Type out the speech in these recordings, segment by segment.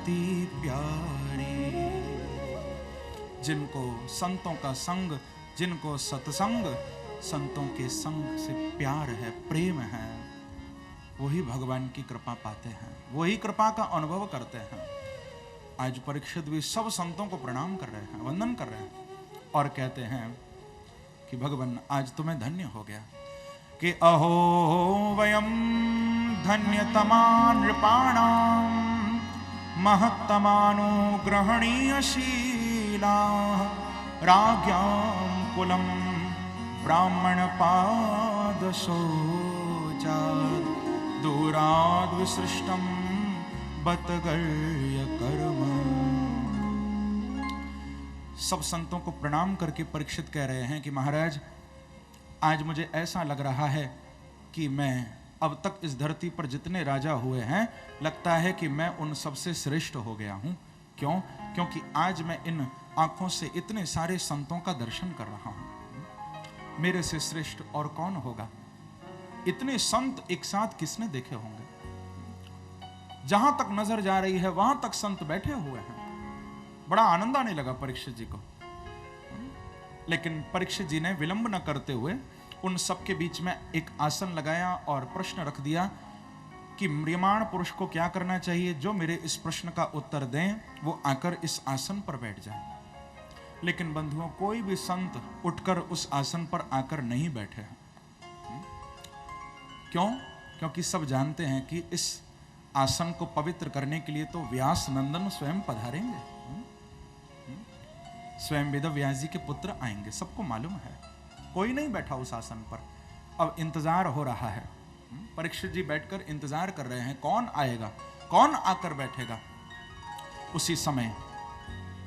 अति प्यारे। जिनको संतों का संग, जिनको सत्संग, संतों के संग से प्यार है, प्रेम है, वही भगवान की कृपा पाते हैं, वही कृपा का अनुभव करते हैं। आज परीक्षित भी सब संतों को प्रणाम कर रहे हैं, वंदन कर रहे हैं और कहते हैं कि भगवान आज तुम्हें धन्य हो गया कि अहो वयम धन्यतमा नृपाणाम महत्तमानुग्रहणीयशीला राज्ञां कुलम ब्राह्मणपादशोचात् दूराद् विसृष्टं बतगर्य कर्म। सब संतों को प्रणाम करके परीक्षित कह रहे हैं कि महाराज आज मुझे ऐसा लग रहा है कि मैं अब तक इस धरती पर जितने राजा हुए हैं लगता है कि मैं उन सबसे श्रेष्ठ हो गया हूं। क्यों? क्योंकि आज मैं इन आंखों से इतने सारे संतों का दर्शन कर रहा हूं। मेरे से श्रेष्ठ और कौन होगा? इतने संत एक साथ किसने देखे होंगे? जहां तक नजर जा रही है वहां तक संत बैठे हुए हैं। बड़ा आनंद आने लगा परीक्षित जी को। लेकिन परीक्षित जी ने विलंब न करते हुए उन सबके बीच में एक आसन लगाया और प्रश्न रख दिया कि म्रियमाण पुरुष को क्या करना चाहिए। जो मेरे इस प्रश्न का उत्तर दें वो आकर इस आसन पर बैठ जाए। लेकिन बंधुओं, कोई भी संत उठकर उस आसन पर आकर नहीं बैठे हैं। क्यों? क्योंकि सब जानते हैं कि इस आसन को पवित्र करने के लिए तो व्यास नंदन स्वयं पधारेंगे, स्वयं वेद व्यास जी के पुत्र आएंगे, सबको मालूम है। कोई नहीं बैठा उस आसन पर। अब इंतजार हो रहा है। परीक्षित जी बैठकर इंतजार कर रहे हैं कौन आएगा, कौन आकर बैठेगा। उसी समय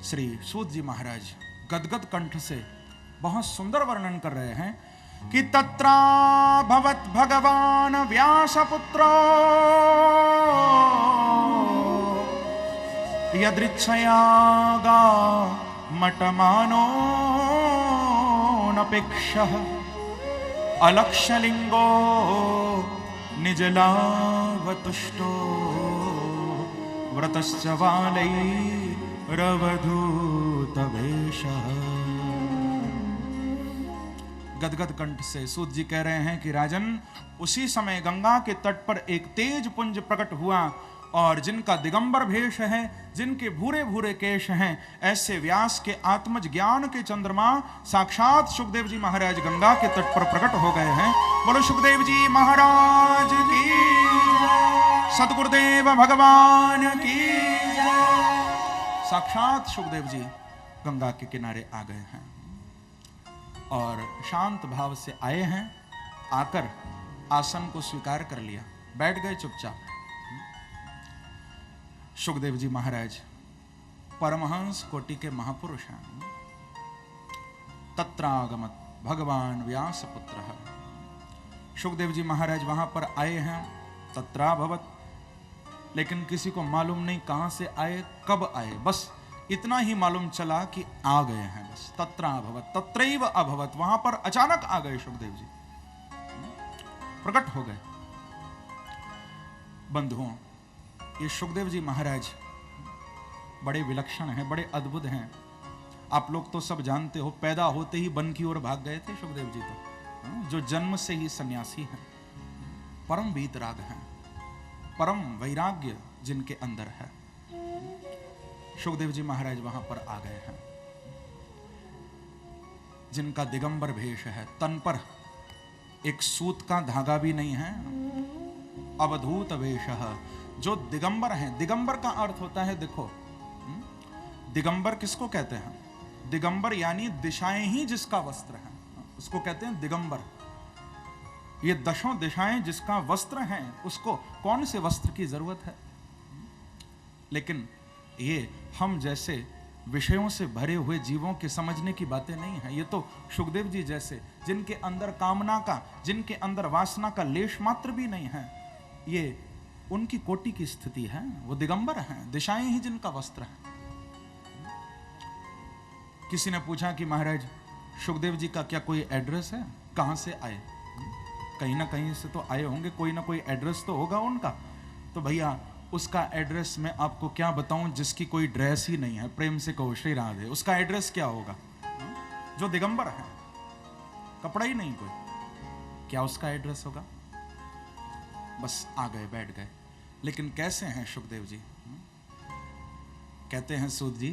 श्री सूत जी महाराज गदगद कंठ से बहुत सुंदर वर्णन कर रहे हैं कि तत्रा भवत भगवान व्यासपुत्रो यदृच्छयागा मटमानो नपेक्षः अलक्षलिंगो निजलावतुष्टो व्रतश्च वालैरवधूतवेषः। गदगद कंठ से सूत जी कह रहे हैं कि राजन, उसी समय गंगा के तट पर एक तेज पुंज प्रकट हुआ और जिनका दिगंबर भेष है, जिनके भूरे भूरे केश हैं, ऐसे व्यास के आत्मज ज्ञान के चंद्रमा साक्षात सुखदेव जी महाराज गंगा के तट पर प्रकट हो गए हैं। बोलो सुखदेव जी महाराज की, सतगुरुदेव भगवान की। साक्षात सुखदेव जी गंगा के किनारे आ गए हैं और शांत भाव से आए हैं। आकर आसन को स्वीकार कर लिया, बैठ गए चुपचाप। सुखदेव जी महाराज परमहंस कोटि के महापुरुष हैं। तत्रागमत भगवान व्यास पुत्र। सुखदेव जी महाराज वहां पर आए हैं, तत्राभवत। लेकिन किसी को मालूम नहीं कहां से आए, कब आए, बस इतना ही मालूम चला कि आ गए हैं। बस तत्राभवत, तत्रैव अभवत, वहां पर अचानक आ गए सुखदेव जी, प्रकट हो गए। बंधुओं, ये सुखदेव जी महाराज बड़े विलक्षण हैं, बड़े अद्भुत हैं। आप लोग तो सब जानते हो, पैदा होते ही वन की ओर भाग गए थे सुखदेव जी तो, जो जन्म से ही सन्यासी हैं। परम वीतराग हैं, परम वैराग्य जिनके अंदर है। सुखदेव जी महाराज वहां पर आ गए हैं। जिनका दिगंबर भेष है, तन पर एक सूत का धागा भी नहीं है, अवधूत वेशः। जो दिगंबर हैं, दिगंबर का अर्थ होता है, देखो दिगंबर किसको कहते हैं? दिगंबर यानी दिशाएं ही जिसका वस्त्र है, उसको कहते हैं दिगंबर। ये दशों दिशाएं जिसका वस्त्र है, उसको कौन से वस्त्र की जरूरत है? लेकिन ये हम जैसे विषयों से भरे हुए जीवों के समझने की बातें नहीं है। ये तो सुखदेव जी जैसे, जिनके अंदर कामना का, जिनके अंदर वासना का लेश मात्र भी नहीं है, ये उनकी कोटि की स्थिति है। वो दिगंबर हैं, दिशाएं ही जिनका वस्त्र है। किसी ने पूछा कि महाराज सुखदेव जी का क्या कोई एड्रेस है, कहां से आए? कहीं ना कहीं से तो आए होंगे, कोई ना कोई एड्रेस तो होगा उनका। तो भैया उसका एड्रेस मैं आपको क्या बताऊं, जिसकी कोई ड्रेस ही नहीं है, प्रेम से कहो श्री राधे, उसका एड्रेस क्या होगा? जो दिगंबर है, कपड़ा ही नहीं कोई, क्या उसका एड्रेस होगा? बस आ गए, बैठ गए। लेकिन कैसे हैं सुखदेव जी? कहते हैं सूत जी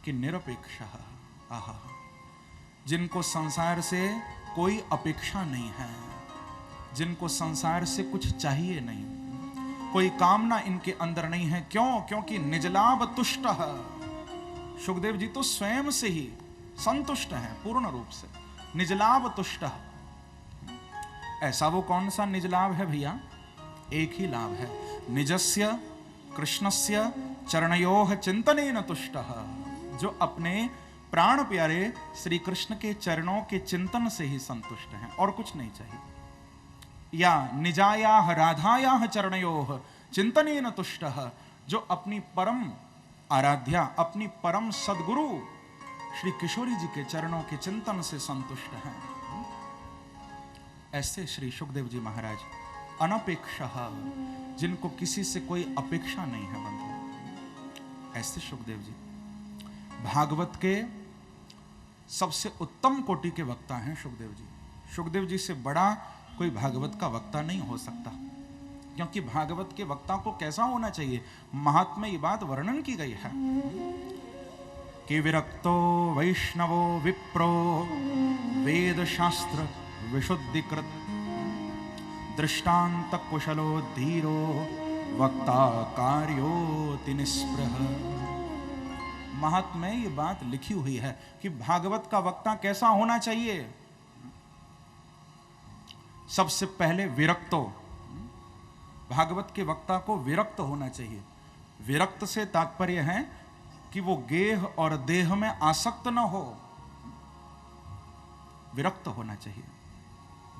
कि निरपेक्ष, आहा, जिनको संसार से कोई अपेक्षा नहीं है, जिनको संसार से कुछ चाहिए नहीं, कोई कामना इनके अंदर नहीं है। क्यों? क्योंकि निजलाभ तुष्ट है। सुखदेव जी तो स्वयं से ही संतुष्ट हैं पूर्ण रूप से, निजलाभ तुष्ट। ऐसा वो कौन सा निजलाभ है भैया? एक ही लाभ है, निजस्य कृष्णस्य चरणयोः चिंतनेन तुष्टः, जो अपने प्राण प्यारे श्री कृष्ण के चरणों के चिंतन से ही संतुष्ट हैं, और कुछ नहीं चाहिए। या निजायाः राधायाः चरणयोः चिंतनेन तुष्टः, जो अपनी परम आराध्या, अपनी परम सद्गुरु श्री किशोरी जी के चरणों के चिंतन से संतुष्ट हैं। ऐसे श्री सुखदेव जी महाराज अनपेक्षः, जिनको किसी से कोई अपेक्षा नहीं है बंधु, ऐसे सुखदेव जी भागवत के सबसे उत्तम कोटि के वक्ता हैं सुखदेव जी। सुखदेव जी से बड़ा कोई भागवत का वक्ता नहीं हो सकता, क्योंकि भागवत के वक्ता को कैसा होना चाहिए, महात्म्य ये बात वर्णन की गई है कि विरक्तो वैष्णवो विप्रो वेद शास्त्र विशुद्धिकृत दृष्टांत कुशलो धीरो वक्ता कार्योति निस्पृह। महात्म्य ये बात लिखी हुई है कि भागवत का वक्ता कैसा होना चाहिए। सबसे पहले विरक्तो, भागवत के वक्ता को विरक्त होना चाहिए। विरक्त से तात्पर्य है कि वो गेह और देह में आसक्त न हो, विरक्त होना चाहिए।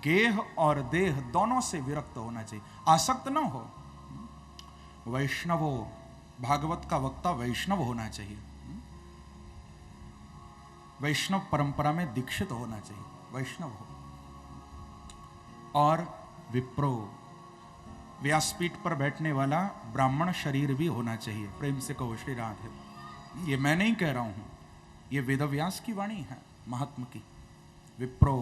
गेह और देह दोनों से विरक्त होना चाहिए, आसक्त न हो। वैष्णवो, भागवत का वक्ता वैष्णव होना चाहिए, वैष्णव परंपरा में दीक्षित होना चाहिए, वैष्णव हो। और विप्रो, व्यासपीठ पर बैठने वाला ब्राह्मण शरीर भी होना चाहिए। प्रेम से कहो श्री राधे। ये मैं नहीं कह रहा हूं, ये वेदव्यास की वाणी है, महात्मा की। विप्रो,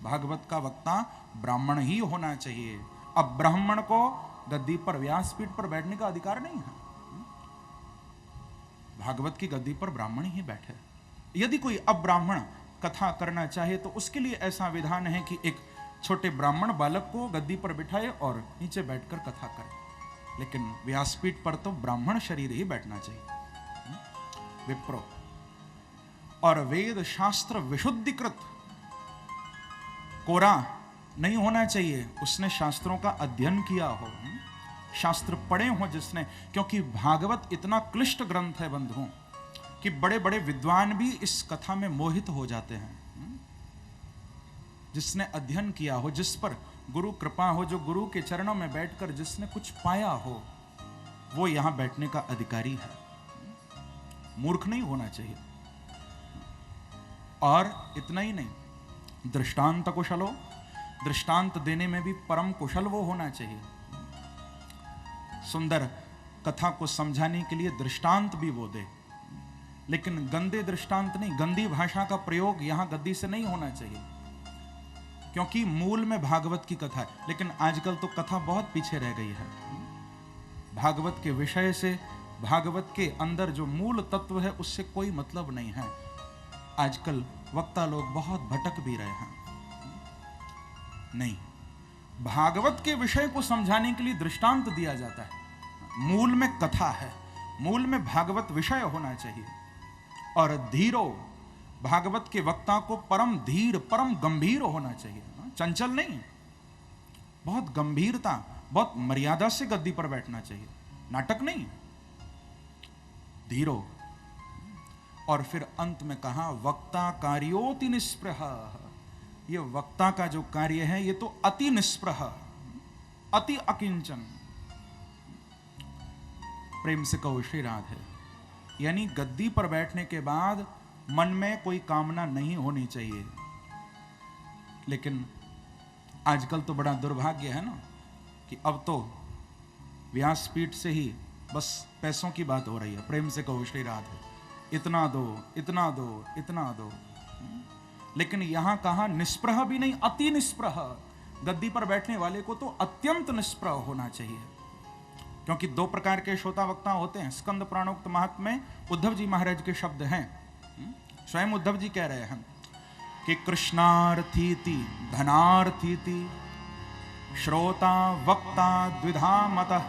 भागवत का वक्ता ब्राह्मण ही होना चाहिए। अब ब्राह्मण को गद्दी पर, व्यासपीठ पर बैठने का अधिकार नहीं है। भागवत की गद्दी पर ब्राह्मण ही बैठे। यदि कोई अब्राह्मण कथा करना चाहे तो उसके लिए ऐसा विधान है कि एक छोटे ब्राह्मण बालक को गद्दी पर बिठाए और नीचे बैठकर कथा करे। लेकिन व्यासपीठ पर तो ब्राह्मण शरीर ही बैठना चाहिए, विप्रो। और वेद शास्त्र विशुद्धिकृत, कोरा नहीं होना चाहिए, उसने शास्त्रों का अध्ययन किया हो, शास्त्र पढ़े हो जिसने। क्योंकि भागवत इतना क्लिष्ट ग्रंथ है बंधुओं कि बड़े बड़े विद्वान भी इस कथा में मोहित हो जाते हैं। जिसने अध्ययन किया हो, जिस पर गुरु कृपा हो, जो गुरु के चरणों में बैठकर जिसने कुछ पाया हो, वो यहां बैठने का अधिकारी है। मूर्ख नहीं होना चाहिए। और इतना ही नहीं, दृष्टांत कुशलो, दृष्टांत देने में भी परम कुशल वो होना चाहिए। सुंदर कथा को समझाने के लिए दृष्टांत भी वो दे, लेकिन गंदे दृष्टांत नहीं, गंदी भाषा का प्रयोग यहां गद्दी से नहीं होना चाहिए। क्योंकि मूल में भागवत की कथा है, लेकिन आजकल तो कथा बहुत पीछे रह गई है। भागवत के विषय से, भागवत के अंदर जो मूल तत्व है उससे कोई मतलब नहीं है। आजकल वक्ता लोग बहुत भटक भी रहे हैं। नहीं, भागवत के विषय को समझाने के लिए दृष्टांत दिया जाता है। मूल में कथा है, मूल में भागवत विषय होना चाहिए। और धीरो, भागवत के वक्ता को परम धीर, परम गंभीर होना चाहिए, चंचल नहीं, बहुत गंभीरता, बहुत मर्यादा से गद्दी पर बैठना चाहिए, नाटक नहीं, धीरो। और फिर अंत में कहा वक्ता कार्योति निस्पृह, ये वक्ता का जो कार्य है ये तो अति निस्पृह, अति अकिंचन। प्रेम से कहो श्री राधे। यानी गद्दी पर बैठने के बाद मन में कोई कामना नहीं होनी चाहिए। लेकिन आजकल तो बड़ा दुर्भाग्य है ना कि अब तो व्यासपीठ से ही बस पैसों की बात हो रही है। प्रेम से कहो श्री राधे, इतना दो, इतना दो, इतना दो। लेकिन यहां कहा निष्प्रह भी नहीं, अति निष्प्रह। गद्दी पर बैठने वाले को तो अत्यंत निष्प्रह होना चाहिए, क्योंकि दो प्रकार के श्रोता वक्ता होते हैं। स्कंद पुराणोक्त महात्म्य में उद्धव जी महाराज के शब्द हैं, स्वयं उद्धव जी कह रहे हैं कि कृष्णार्थीति धनार्थीति श्रोता वक्ता द्विधा मतः,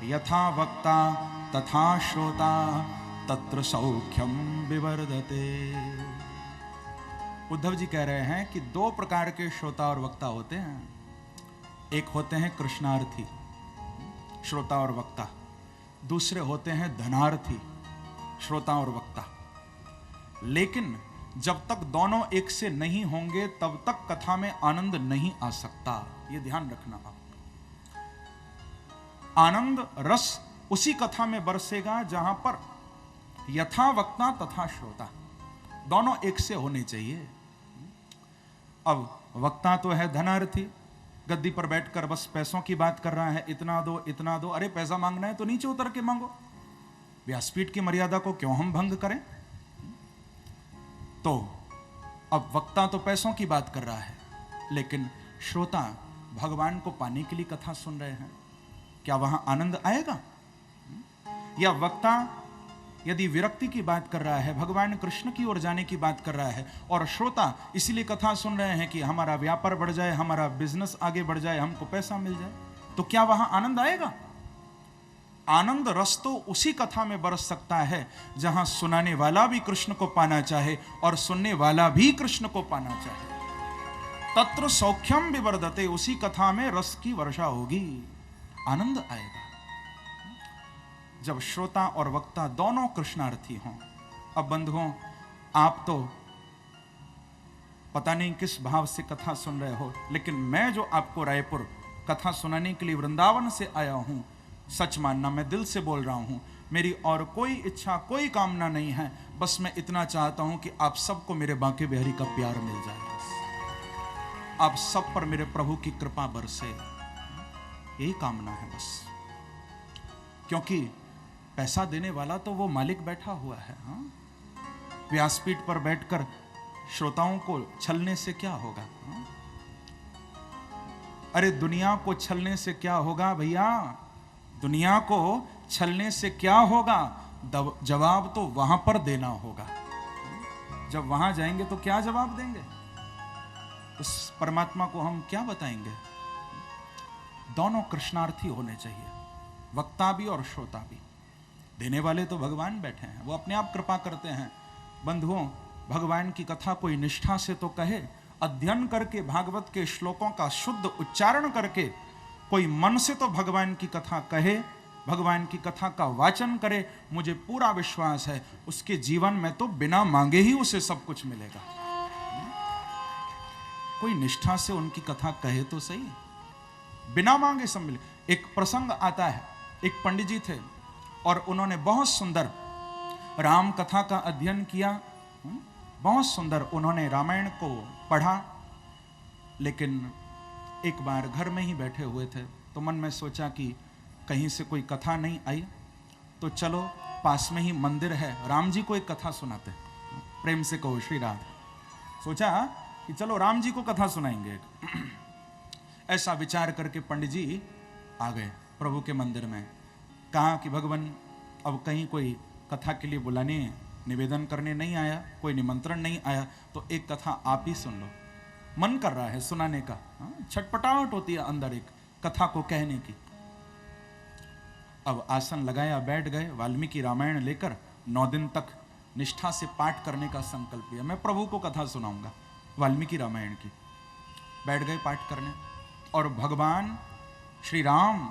यथा वक्ता तथा श्रोता तत्र सौख्यम विवर्धते। उद्धव जी कह रहे हैं कि दो प्रकार के श्रोता और वक्ता होते हैं। एक होते हैं कृष्णार्थी श्रोता और वक्ता, दूसरे होते हैं धनार्थी श्रोता और वक्ता। लेकिन जब तक दोनों एक से नहीं होंगे तब तक कथा में आनंद नहीं आ सकता, यह ध्यान रखना आप। आनंद रस उसी कथा में बरसेगा जहां पर यथा वक्ता तथा श्रोता दोनों एक से होने चाहिए। अब वक्ता तो है धनार्थी, गद्दी पर बैठकर बस पैसों की बात कर रहा है, इतना दो, इतना दो। अरे पैसा मांगना है तो नीचे उतर के मांगो, व्यासपीठ की मर्यादा को क्यों हम भंग करें। तो अब वक्ता तो पैसों की बात कर रहा है, लेकिन श्रोता भगवान को पाने के लिए कथा सुन रहे हैं, क्या वहां आनंद आएगा? या वक्ता यदि विरक्ति की बात कर रहा है, भगवान कृष्ण की ओर जाने की बात कर रहा है, और श्रोता इसीलिए कथा सुन रहे हैं कि हमारा व्यापार बढ़ जाए, हमारा बिजनेस आगे बढ़ जाए, हमको पैसा मिल जाए, तो क्या वहां आनंद आएगा? आनंद रस तो उसी कथा में बरस सकता है जहां सुनाने वाला भी कृष्ण को पाना चाहे और सुनने वाला भी कृष्ण को पाना चाहे। तत्र सौख्यम विवर्धते, उसी कथा में रस की वर्षा होगी, आनंद आएगा जब श्रोता और वक्ता दोनों कृष्णार्थी हों। अब बंधुओं, आप तो पता नहीं किस भाव से कथा सुन रहे हो, लेकिन मैं जो आपको रायपुर कथा सुनाने के लिए वृंदावन से आया हूं, सच मानना मैं दिल से बोल रहा हूं, मेरी और कोई इच्छा कोई कामना नहीं है, बस मैं इतना चाहता हूं कि आप सबको मेरे बांके बिहारी का प्यार मिल जाए, आप सब पर मेरे प्रभु की कृपा बरसे, यही कामना है बस। क्योंकि पैसा देने वाला तो वो मालिक बैठा हुआ है। हाँ? व्यासपीठ पर बैठकर श्रोताओं को छलने से क्या होगा? हाँ? अरे दुनिया को छलने से क्या होगा भैया? दुनिया को छलने से क्या होगा? जवाब तो वहां पर देना होगा। जब वहां जाएंगे तो क्या जवाब देंगे? उस परमात्मा को हम क्या बताएंगे? दोनों कृष्णार्थी होने चाहिए, वक्ता भी और श्रोता भी। देने वाले तो भगवान बैठे हैं, वो अपने आप कृपा करते हैं। बंधुओं, भगवान की कथा कोई निष्ठा से तो कहे, अध्ययन करके भागवत के श्लोकों का शुद्ध उच्चारण करके कोई मन से तो भगवान की कथा कहे, भगवान की कथा का वाचन करे। मुझे पूरा विश्वास है उसके जीवन में तो बिना मांगे ही उसे सब कुछ मिलेगा। कोई निष्ठा से उनकी कथा कहे तो सही, बिना मांगे सब मिले। एक प्रसंग आता है, एक पंडित जी थे और उन्होंने बहुत सुंदर राम कथा का अध्ययन किया, बहुत सुंदर उन्होंने रामायण को पढ़ा। लेकिन एक बार घर में ही बैठे हुए थे तो मन में सोचा कि कहीं से कोई कथा नहीं आई, तो चलो पास में ही मंदिर है, राम जी को एक कथा सुनाते। प्रेम से कहो श्री राधे। सोचा कि चलो राम जी को कथा सुनाएंगे। ऐसा विचार करके पंडित जी आ गए प्रभु के मंदिर में। कहा कि भगवान, अब कहीं कोई कथा के लिए बुलाने निवेदन करने नहीं आया, कोई निमंत्रण नहीं आया, तो एक कथा आप ही सुन लो। मन कर रहा है सुनाने का, छटपटाहट होती है अंदर एक कथा को कहने की। अब आसन लगाया, बैठ गए, वाल्मीकि रामायण लेकर 9 दिन तक निष्ठा से पाठ करने का संकल्प लिया। मैं प्रभु को कथा सुनाऊंगा वाल्मीकि रामायण की। बैठ गए पाठ करने, और भगवान श्री राम,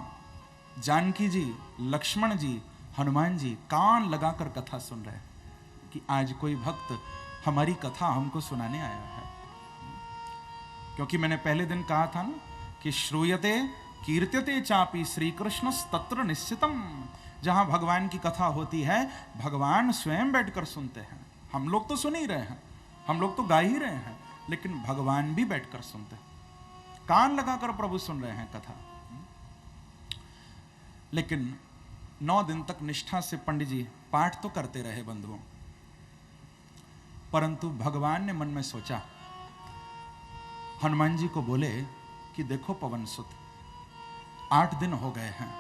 जानकी जी, लक्ष्मण जी, हनुमान जी कान लगाकर कथा सुन रहे हैं कि आज कोई भक्त हमारी कथा हमको सुनाने आया है। क्योंकि मैंने पहले दिन कहा था ना कि श्रूयते कीर्त्यते चापि श्री कृष्ण तत्र निश्चितम। जहां भगवान की कथा होती है, भगवान स्वयं बैठकर सुनते हैं। हम लोग तो सुन ही रहे हैं, हम लोग तो गा ही रहे हैं, लेकिन भगवान भी बैठकर सुनते हैं। कान लगाकर प्रभु सुन रहे हैं कथा। लेकिन 9 दिन तक निष्ठा से पंडित जी पाठ तो करते रहे बंधुओं, परंतु भगवान ने मन में सोचा, हनुमान जी को बोले कि देखो पवन सुत, 8 दिन हो गए हैं,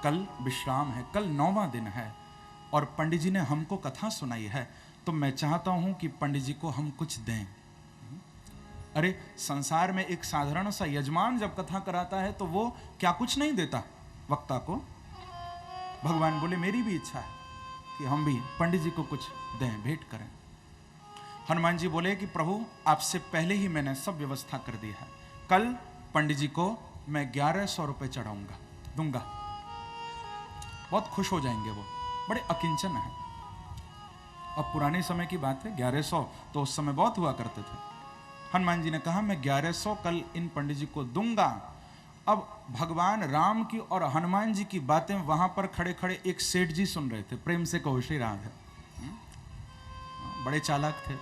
कल विश्राम है, कल 9वां दिन है और पंडित जी ने हमको कथा सुनाई है, तो मैं चाहता हूं कि पंडित जी को हम कुछ दें। अरे संसार में एक साधारण सा यजमान जब कथा कराता है तो वो क्या कुछ नहीं देता वक्ता को। भगवान बोले मेरी भी इच्छा है कि हम भी पंडित जी को कुछ दें, भेंट करें। हनुमान जी बोले कि प्रभु आपसे पहले ही मैंने सब व्यवस्था कर दी है, कल पंडित जी को मैं 1100 रुपए चढ़ाऊंगा, दूंगा। बहुत खुश हो जाएंगे वो, बड़े अकिंचन है। अब पुराने समय की बात है, 1100 तो उस समय बहुत हुआ करते थे। हनुमान जी ने कहा मैं 1100 कल इन पंडित जी को दूंगा। अब भगवान राम की और हनुमान जी की बातें वहां पर खड़े खड़े एक सेठ जी सुन रहे थे। प्रेम से कहो श्री राधे, बड़े चालाक थे।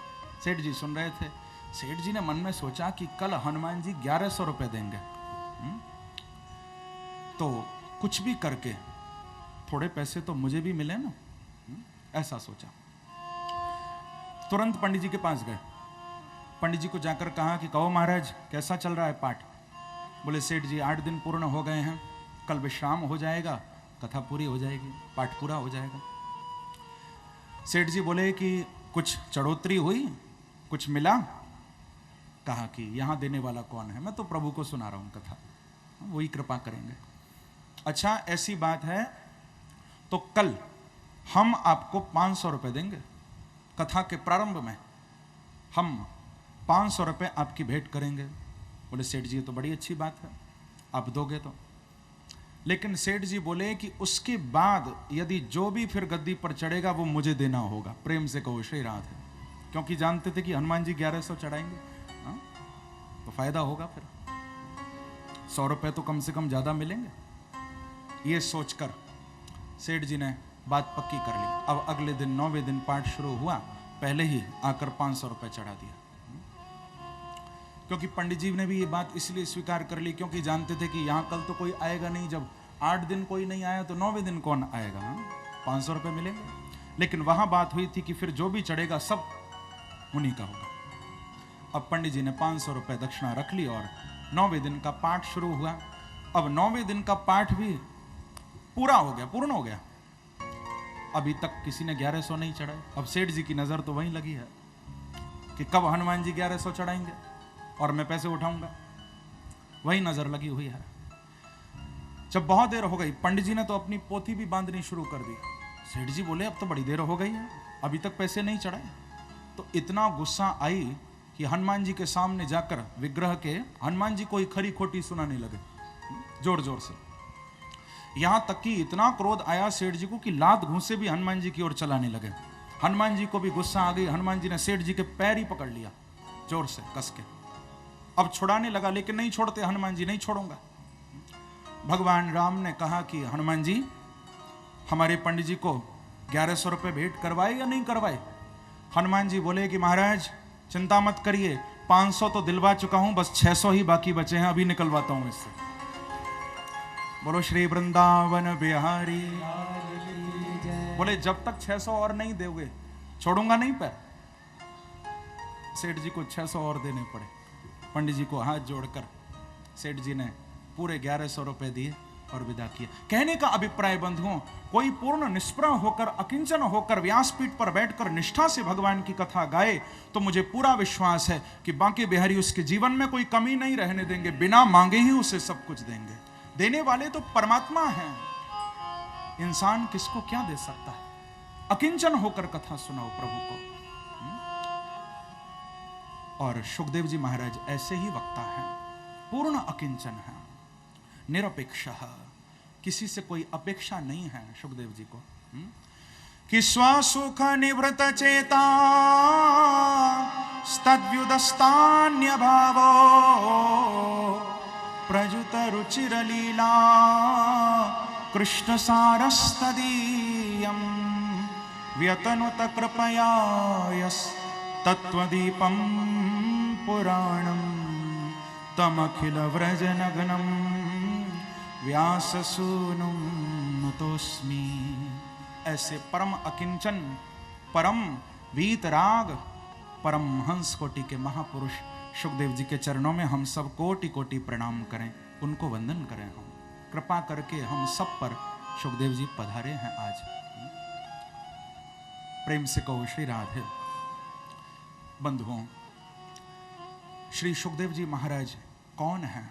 सेठ जी सुन रहे थे। सेठ जी ने मन में सोचा कि कल हनुमान जी 1100 रुपए देंगे, तो कुछ भी करके थोड़े पैसे तो मुझे भी मिले ना, ऐसा सोचा। तुरंत पंडित जी के पास गए। पंडित जी को जाकर कहा कि कहो महाराज कैसा चल रहा है पाठ। बोले सेठ जी 8 दिन पूर्ण हो गए हैं, कल विश्राम हो जाएगा, कथा पूरी हो जाएगी, पाठ पूरा हो जाएगा। सेठ जी बोले कि कुछ चढ़ोतरी हुई, कुछ मिला? कहा कि यहां देने वाला कौन है, मैं तो प्रभु को सुना रहा हूं कथा, वही कृपा करेंगे। अच्छा ऐसी बात है तो कल हम आपको 500 रुपए देंगे, कथा के प्रारंभ में हम 500 रुपए आपकी भेंट करेंगे। बोले सेठ जी ये तो बड़ी अच्छी बात है, आप दोगे तो। लेकिन सेठ जी बोले कि उसके बाद यदि जो भी फिर गद्दी पर चढ़ेगा वो मुझे देना होगा। प्रेम से कहो श्री राधे, क्योंकि जानते थे कि हनुमान जी 1100 चढ़ाएंगे, हाँ? तो फायदा होगा, फिर 100 रुपए तो कम से कम ज्यादा मिलेंगे। ये सोचकर सेठ जी ने बात पक्की कर ली। अब अगले दिन 9वें दिन पाठ शुरू हुआ, पहले ही आकर 500 रुपए चढ़ा दिया। क्योंकि पंडित जी ने भी ये बात इसलिए स्वीकार कर ली क्योंकि जानते थे कि यहां कल तो कोई आएगा नहीं। जब 8 दिन कोई नहीं आया तो 9वें दिन कौन आएगा, 500 रुपए मिलेंगे। लेकिन वहां बात हुई थी कि फिर जो भी चढ़ेगा सब उन्हीं का होगा। अब पंडित जी ने 500 रुपए दक्षिणा रख ली और 9वें दिन का पाठ शुरू हुआ। अब 9वें दिन का पाठ भी पूरा हो गया, पूर्ण हो गया। अभी तक किसी ने 1100 नहीं चढ़ाए। अब सेठ जी की नजर तो वहीं लगी है कि कब हनुमान जी 1100 चढ़ाएंगे और मैं पैसे उठाऊंगा, वही नजर लगी हुई है। जब बहुत देर हो गई, पंडित जी ने तो अपनी पोथी भी बांधनी शुरू कर दी। सेठ जी बोले अब तो बड़ी देर हो गई है, अभी तक पैसे नहीं चढ़ाए। तो इतना गुस्सा आई कि हनुमान जी के सामने जाकर विग्रह के हनुमान जी कोई खरी खोटी सुनाने लगे जोर जोर से। यहां तक कि इतना क्रोध आया सेठ जी को कि लात घूंसे भी हनुमान जी की ओर चलाने लगे। हनुमान जी को भी गुस्सा आ गई। हनुमान जी ने सेठ जी के पैर ही पकड़ लिया जोर से कस के। अब छुड़ाने लगा, लेकिन नहीं छोड़ते हनुमान जी, नहीं छोड़ूंगा। भगवान राम ने कहा कि हनुमान जी हमारे पंडित जी को 1100 रुपए भेंट करवाए या नहीं करवाए। हनुमान जी बोले कि महाराज चिंता मत करिए, 500 तो दिलवा चुका हूं, बस 600 ही बाकी बचे हैं, अभी निकलवाता हूं इससे। बोलो श्री वृंदावन बिहारी। बोले जब तक 600 और नहीं दोगे छोड़ूंगा नहीं पैर। सेठ जी को 600 और देने पड़े। पंडित जी को हाथ जोड़कर सेठ जी ने पूरे 1100 रुपए दिए और विदा किया। कहने का अभिप्राय बंधुओं, कोई पूर्ण निष्प्रह होकर अकिंचन होकर व्यासपीठ पर बैठकर निष्ठा से भगवान की कथा गाए तो मुझे पूरा विश्वास है कि बांके बिहारी उसके जीवन में कोई कमी नहीं रहने देंगे, बिना मांगे ही उसे सब कुछ देंगे। देने वाले तो परमात्मा हैं, इंसान किसको क्या दे सकता है। अकिंचन होकर कथा सुनाओ प्रभु को। और सुखदेव जी महाराज ऐसे ही वक्ता हैं, पूर्ण अकिंचन है, निरपेक्ष, किसी से कोई अपेक्षा नहीं है सुखदेव जी को। कि स्वसुख निवृत चेता तद्व्युदस्तान्य भावो प्रजुत रुचिर लीला कृष्ण सारस्तदीयं व्यतनुत कृपया तत्त्वदीपं पुराणं तमखिल व्रजनगनं व्याससूनुं प्रणतोस्मि। ऐसे परम अकिंचन, परम वीतराग, परम हंस कोटि के महापुरुष सुखदेव जी के चरणों में हम सब कोटि कोटि प्रणाम करें, उनको वंदन करें। हम कृपा करके हम सब पर सुखदेव जी पधारे हैं आज। प्रेम से कहो श्री राधे। बंधुओं, श्री सुखदेव जी महाराज कौन है?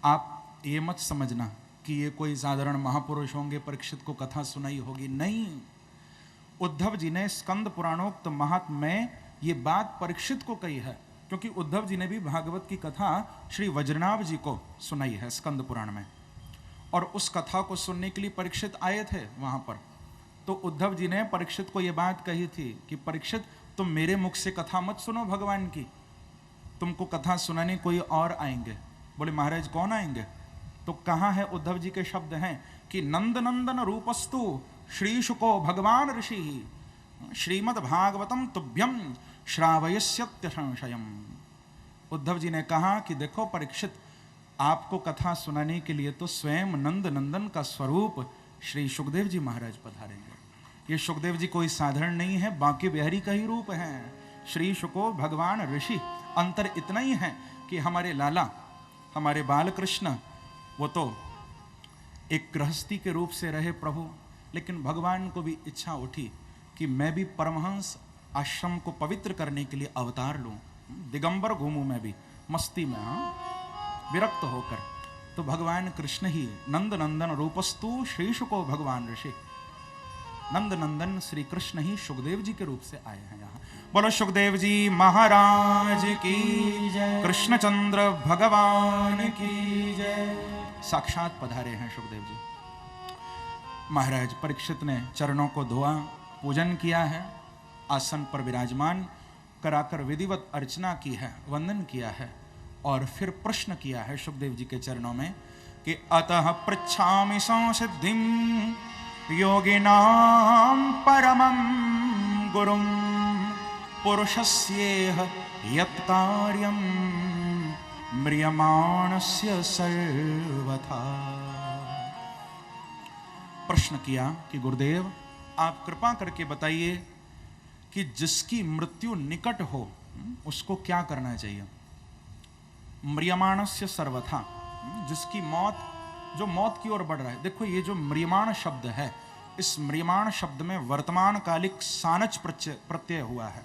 आप ये मत समझना कि ये कोई साधारण महापुरुष होंगे, परीक्षित को कथा सुनाई होगी, नहीं। उद्धव जी ने स्कंद पुराणोक्त महात्म्य में ये बात परीक्षित को कही है, क्योंकि उद्धव जी ने भी भागवत की कथा श्री वज्रनाभ जी को सुनाई है स्कंद पुराण में, और उस कथा को सुनने के लिए परीक्षित आए थे वहां पर। तो उद्धव जी ने परीक्षित को ये बात कही थी कि परीक्षित, तुम मेरे मुख से कथा मत सुनो भगवान की, तुमको कथा सुनाने कोई और आएंगे। बोले महाराज कौन आएंगे? तो कहाँ है उद्धव जी के शब्द हैं कि नंद नंदन रूपस्तु श्री शुको भगवान ऋषि श्रीमद् भागवतम तुभ्यम श्रावयस्यत्य संशयम। उद्धव जी ने कहा कि देखो परीक्षित, आपको कथा सुनाने के लिए तो स्वयं नंद नंदन का स्वरूप श्री सुखदेव जी महाराज पधारेंगे। ये सुखदेव जी कोई साधारण नहीं है, बांके बिहारी का ही रूप है। श्री शुको भगवान ऋषि। अंतर इतना ही है कि हमारे लाला, हमारे बाल कृष्ण, वो तो एक गृहस्थी के रूप से रहे प्रभु, लेकिन भगवान को भी इच्छा उठी कि मैं भी परमहंस आश्रम को पवित्र करने के लिए अवतार लूं, दिगंबर घूमूं मैं भी मस्ती में, विरक्त होकर। तो भगवान कृष्ण ही नंद नंदन रूपस्तु श्री शुको भगवान ऋषि, नंद नंदन श्री कृष्ण ही सुखदेव जी के रूप से आए हैं यहाँ। बोलो सुखदेव जी महाराज की जय, कृष्णचंद्र भगवान की जय। साक्षात पधारे हैं सुखदेव जी महाराज। परीक्षित ने चरणों को धोआ, पूजन किया है, आसन पर विराजमान कराकर विधिवत अर्चना की है, वंदन किया है, और फिर प्रश्न किया है सुखदेव जी के चरणों में कि अतः पृच्छामि संसिद्धिं योगिनां परमं गुरुं पुरुषस्येह यत् कार्यं म्रियमाणस्य सर्वथा। प्रश्न किया कि गुरुदेव आप कृपा करके बताइए कि जिसकी मृत्यु निकट हो उसको क्या करना चाहिए। म्रियमाणस्य सर्वथा, जिसकी मौत, जो मौत की ओर बढ़ रहा है। देखो ये जो म्रियमाण शब्द है, इस म्रियमाण शब्द में वर्तमान कालिक सानच प्रत्यय हुआ है,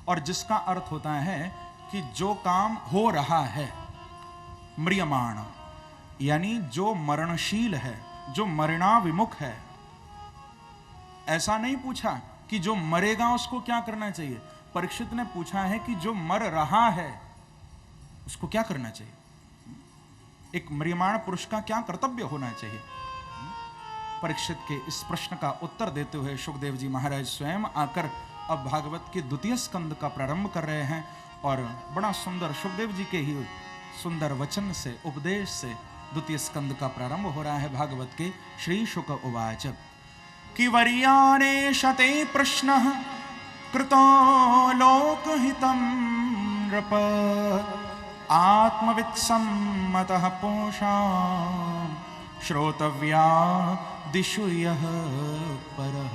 और जिसका अर्थ होता है कि जो काम हो रहा है। म्रियमाण यानी जो मरणशील है, जो मरणाविमुख है। ऐसा नहीं पूछा कि जो मरेगा उसको क्या करना चाहिए। परीक्षित ने पूछा है कि जो मर रहा है उसको क्या करना चाहिए, एक म्रियमाण पुरुष का क्या कर्तव्य होना चाहिए। परीक्षित के इस प्रश्न का उत्तर देते हुए सुखदेव जी महाराज स्वयं आकर अब भागवत के द्वितीय स्कंद का प्रारंभ कर रहे हैं, और बड़ा सुंदर सुखदेव जी के ही सुंदर वचन से, उपदेश से द्वितीय स्कंद का प्रारंभ हो रहा है भागवत के। श्री शुक उवाच कि वर्याणे शते प्रश्नः कृतो लोकहितं नृप आत्मवित्सम्मतः पूषा श्रोतव्या दिशु यः परः।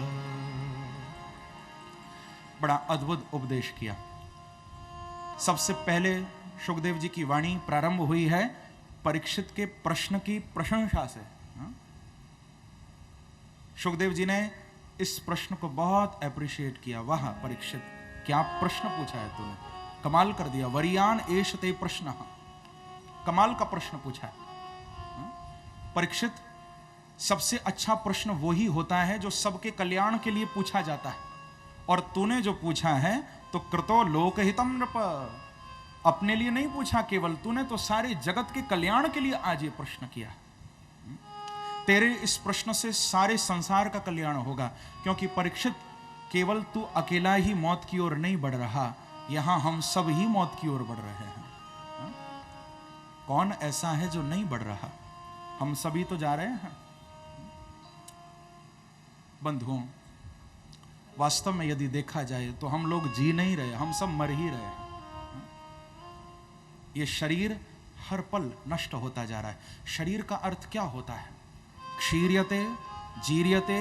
बड़ा अद्भुत उपदेश किया। सबसे पहले सुखदेव जी की वाणी प्रारंभ हुई है परीक्षित के प्रश्न की प्रशंसा से। सुखदेव जी ने इस प्रश्न को बहुत अप्रिशिएट किया। वाह परीक्षित, क्या प्रश्न पूछा है तूने, कमाल कर दिया। वरियान एषते प्रश्न, कमाल का प्रश्न पूछा है परीक्षित। सबसे अच्छा प्रश्न वही होता है जो सबके कल्याण के लिए पूछा जाता है, और तूने जो पूछा है तो कृतो लोकहितम नृप, अपने लिए नहीं पूछा केवल, तूने तो सारे जगत के कल्याण के लिए आज ये प्रश्न किया। तेरे इस प्रश्न से सारे संसार का कल्याण होगा, क्योंकि परीक्षित केवल तू अकेला ही मौत की ओर नहीं बढ़ रहा, यहां हम सब ही मौत की ओर बढ़ रहे हैं। कौन ऐसा है जो नहीं बढ़ रहा? हम सभी तो जा रहे हैं। बंधुओं, वास्तव में यदि देखा जाए तो हम लोग जी नहीं रहे, हम सब मर ही रहे हैं। ये शरीर हर पल नष्ट होता जा रहा है। शरीर का अर्थ क्या होता है? क्षीर्यते जीर्यते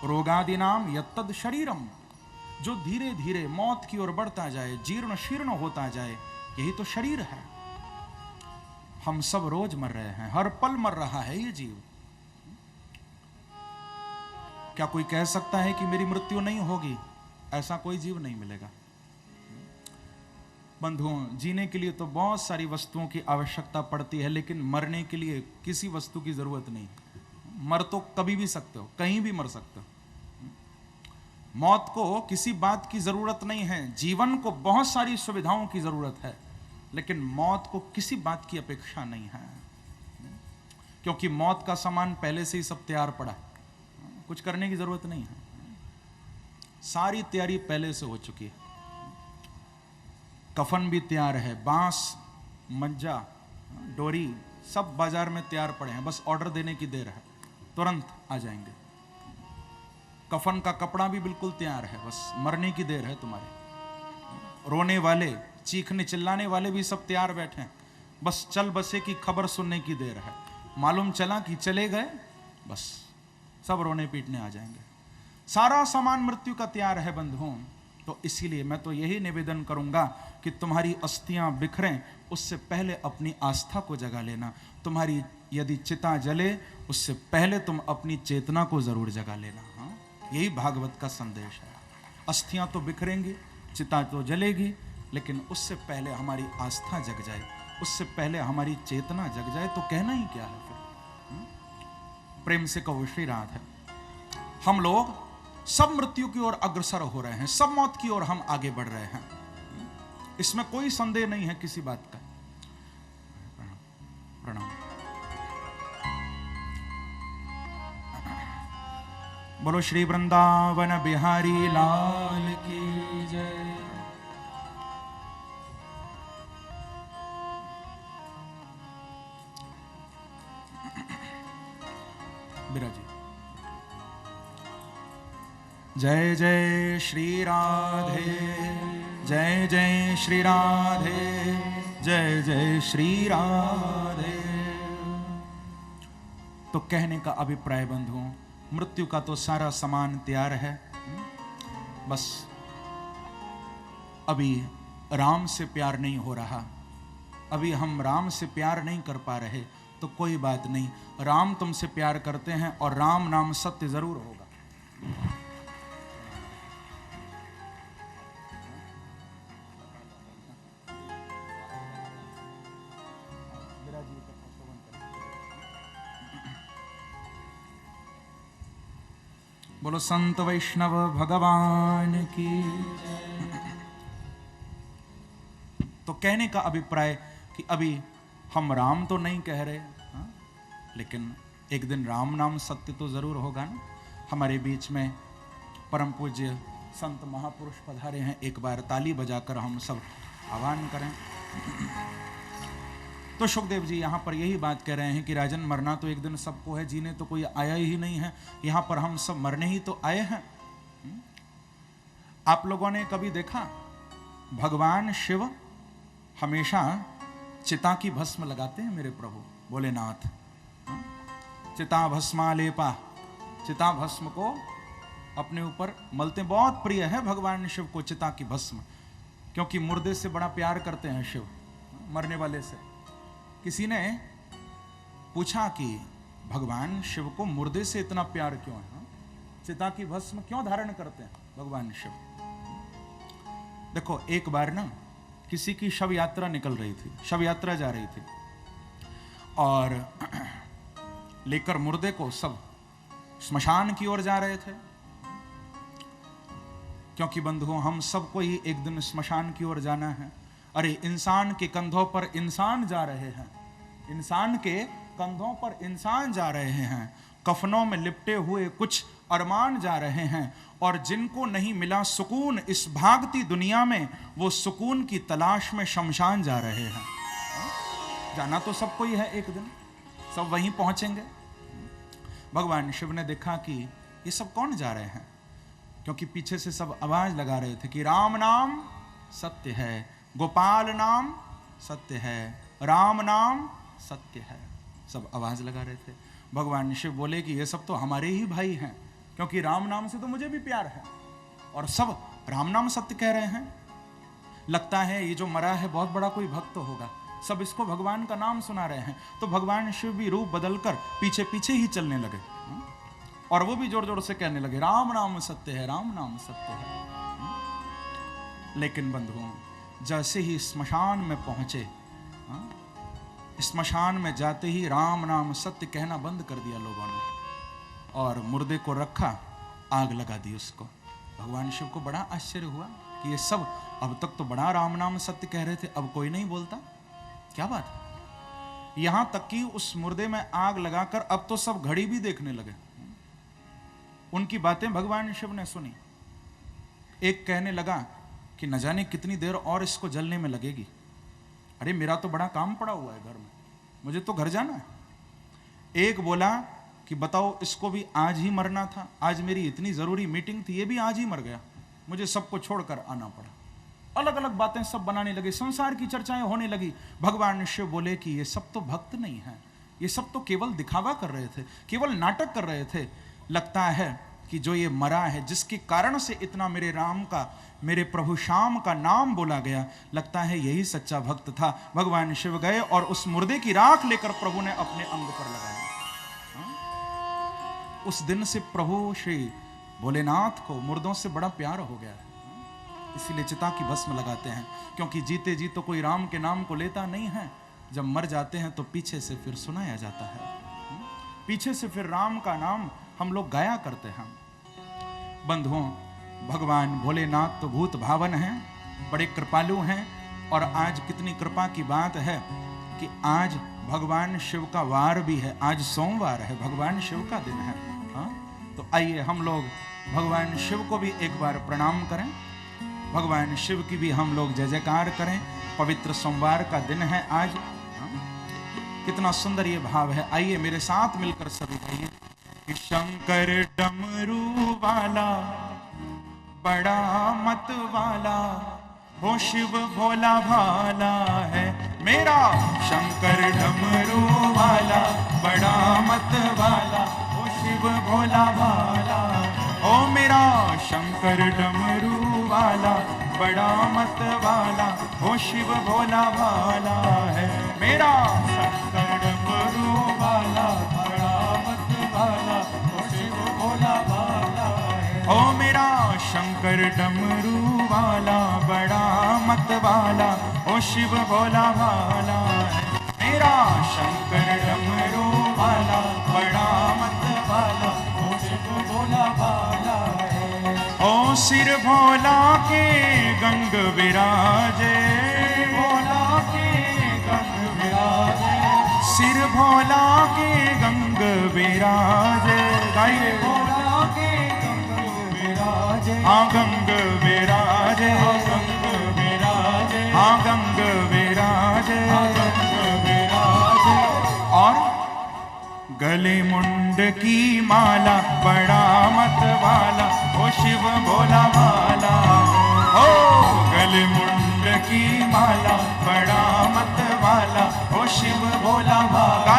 रोगादिनाम यत्तद शरीरम, जो धीरे धीरे मौत की ओर बढ़ता जाए, जीर्ण शीर्ण होता जाए, यही तो शरीर है। हम सब रोज मर रहे हैं, हर पल मर रहा है ये जीव। क्या कोई कह सकता है कि मेरी मृत्यु नहीं होगी? ऐसा कोई जीव नहीं मिलेगा। बंधुओं, जीने के लिए तो बहुत सारी वस्तुओं की आवश्यकता पड़ती है, लेकिन मरने के लिए किसी वस्तु की जरूरत नहीं। मर तो कभी भी सकते हो, कहीं भी मर सकते हो। मौत को किसी बात की जरूरत नहीं है। जीवन को बहुत सारी सुविधाओं की जरूरत है, लेकिन मौत को किसी बात की अपेक्षा नहीं है, क्योंकि मौत का सामान पहले से ही सब तैयार पड़ा है, कुछ करने की जरूरत नहीं है। सारी तैयारी पहले से हो चुकी है। कफन भी तैयार है, बांस, मज्जा, डोरी सब बाजार में तैयार पड़े हैं, बस ऑर्डर देने की देर है, तुरंत आ जाएंगे। कफन का कपड़ा भी बिल्कुल तैयार है, बस मरने की देर है तुम्हारे। रोने वाले, चीखने चिल्लाने वाले भी सब तैयार बैठे हैं, बस चल बसे की खबर सुनने की देर है। मालूम चला कि चले गए, बस सब रोने पीटने आ जाएंगे। सारा सामान मृत्यु का तैयार है बंधुओं। तो इसीलिए मैं तो यही निवेदन करूंगा कि तुम्हारी अस्थियां बिखरें उससे पहले अपनी आस्था को जगा लेना। तुम्हारी यदि चिता जले उससे पहले तुम अपनी चेतना को जरूर जगा लेना। हाँ, यही भागवत का संदेश है। अस्थियां तो बिखरेंगी, चिता तो जलेगी, लेकिन उससे पहले हमारी आस्था जग जाए, उससे पहले हमारी चेतना जग जाए, तो कहना ही क्या है फिर। प्रेम से कहो श्री राधे। हम लोग सब मृत्यु की ओर अग्रसर हो रहे हैं, सब मौत की ओर हम आगे बढ़ रहे हैं, इसमें कोई संदेह नहीं है किसी बात का। प्रणाम। बोलो श्री वृंदावन बिहारी लाल की जय। बिराजी। जय जय श्री राधे, जय जय श्री राधे, जय जय श्री राधे। तो कहने का अभिप्राय बंधुओं, मृत्यु का तो सारा सामान तैयार है, बस अभी राम से प्यार नहीं हो रहा, अभी हम राम से प्यार नहीं कर पा रहे, तो कोई बात नहीं, राम तुमसे प्यार करते हैं और राम नाम सत्य जरूर होगा। बोलो संत वैष्णव भगवान की। तो कहने का अभिप्राय कि अभी हम राम तो नहीं कह रहे, लेकिन एक दिन राम नाम सत्य तो जरूर होगा ना। हमारे बीच में परम पूज्य संत महापुरुष पधारे हैं, एक बार ताली बजाकर हम सब आह्वान करें। तो सुखदेव जी यहाँ पर यही बात कह रहे हैं कि राजन, मरना तो एक दिन सबको है, जीने तो कोई आया ही नहीं है, यहाँ पर हम सब मरने ही तो आए हैं। आप लोगों ने कभी देखा भगवान शिव हमेशा चिता की भस्म लगाते हैं? मेरे प्रभु भोलेनाथ चिता भस्मालेपा, चिता भस्म को अपने ऊपर मलते। बहुत प्रिय है भगवान शिव को चिता की भस्म, क्योंकि मुर्दे से बड़ा प्यार करते हैं शिव, मरने वाले से। किसी ने पूछा कि भगवान शिव को मुर्दे से इतना प्यार क्यों है, चिता की भस्म क्यों धारण करते हैं भगवान शिव? देखो, एक बार ना किसी की शव यात्रा निकल रही थी, शव यात्रा जा रही थी, और लेकर मुर्दे को सब स्मशान की ओर जा रहे थे। क्योंकि बंधुओं, हम सबको ही एक दिन स्मशान की ओर जाना है। अरे, इंसान के कंधों पर इंसान जा रहे हैं, इंसान के कंधों पर इंसान जा रहे हैं, कफनों में लिपटे हुए कुछ अरमान जा रहे हैं, और जिनको नहीं मिला सुकून इस भागती दुनिया में, वो सुकून की तलाश में शमशान जा रहे हैं। जाना तो सबको ही है, एक दिन सब वहीं पहुंचेंगे। भगवान शिव ने देखा कि ये सब कौन जा रहे हैं, क्योंकि पीछे से सब आवाज लगा रहे थे कि राम नाम सत्य है, गोपाल नाम सत्य है, राम नाम सत्य है, सब आवाज लगा रहे थे। भगवान शिव बोले कि ये सब तो हमारे ही भाई हैं, क्योंकि राम नाम से तो मुझे भी प्यार है और सब राम नाम सत्य कह रहे हैं। लगता है ये जो मरा है बहुत बड़ा कोई भक्त होगा, सब इसको भगवान का नाम सुना रहे हैं। तो भगवान शिव भी रूप बदलकर पीछे पीछे ही चलने लगे और वो भी जोर जोर से कहने लगे राम नाम सत्य है, राम नाम सत्य है। लेकिन बंधुओं, जैसे ही स्मशान में पहुंचे, स्मशान में जाते ही राम नाम सत्य कहना बंद कर दिया लोगों ने और मुर्दे को रखा, आग लगा दी उसको। भगवान शिव को बड़ा आश्चर्य हुआ कि ये सब अब तक तो बड़ा राम नाम सत्य कह रहे थे, अब कोई नहीं बोलता, क्या बात है। यहां तक कि उस मुर्दे में आग लगाकर अब तो सब घड़ी भी देखने लगे। उनकी बातें भगवान शिव ने सुनी। एक कहने लगा कि न जाने कितनी देर और इसको जलने में लगेगी। अरे मेरा तो बड़ा काम पड़ा हुआ है घर में, मुझे तो घर जाना है। एक बोला कि बताओ इसको भी आज ही मरना था, आज मेरी इतनी जरूरी मीटिंग थी, ये भी आज ही मर गया, मुझे सबको छोड़कर आना पड़ा। अलग अलग बातें सब बनाने लगे, संसार की चर्चाएं होने लगी। भगवान शिव बोले कि ये सब तो भक्त नहीं है, ये सब तो केवल दिखावा कर रहे थे, केवल नाटक कर रहे थे। लगता है कि जो ये मरा है, जिसके कारण से इतना मेरे राम का, मेरे प्रभु श्याम का नाम बोला गया, लगता है यही सच्चा भक्त था। भगवान शिव गए और उस मुर्दे की राख लेकर प्रभु ने अपने अंग पर लगाया। उस दिन से प्रभु श्री भोलेनाथ को मुर्दों से बड़ा प्यार हो गया, इसीलिए चिता की भस्म लगाते हैं। क्योंकि जीते जी तो कोई राम के नाम को लेता नहीं है, जब मर जाते हैं तो पीछे से फिर सुनाया जाता है, पीछे से फिर राम का नाम हम लोग गाया करते हैं। बंधुओं, भगवान भोलेनाथ तो भूत भावन हैं, बड़े कृपालु हैं। और आज कितनी कृपा की बात है कि आज भगवान शिव का वार भी है, आज सोमवार है, भगवान शिव का दिन है। तो आइए हम लोग भगवान शिव को भी एक बार प्रणाम करें, भगवान शिव की भी हम लोग जय जयकार करें। पवित्र सोमवार का दिन है आज, कितना सुंदर ये भाव है। आइए मेरे साथ मिलकर सभी कहिए कि शंकर डमरू वाला बड़ा मत वाला, वो शिव भोला भाला है मेरा। शंकर डमरू वाला बड़ा मत वाला, वो शिव भोला भाला ओ मेरा। शंकर डमरू वाला बड़ा मत वाला, वो शिव भोला भाला है मेरा। शंकर डमरू वाला बड़ा मत वाला, वो शिव भोला भाला है ओ मेरा। शंकर डमरू वाला बड़ा मत वाला, ओ शिव भोला भाला है मेरा। शंकर डमरू वाला बड़ा मत वाला, ओ शिव भोला भाला है ओ। सिर भोला के गंग विराजे, भोला के गंग विराजे, सिर भोला के गंग विराजे, गाइए भोला के हाँ गंग विराजे, गंग विराजे, हाँ गंग विराजे, गंग विराजे। और गले मुंड की माला बड़ा मत वाला, ओ शिव भोला भाला ओ। गले मुंड की माला बड़ा मत वाला, ओ शिव भोला भाला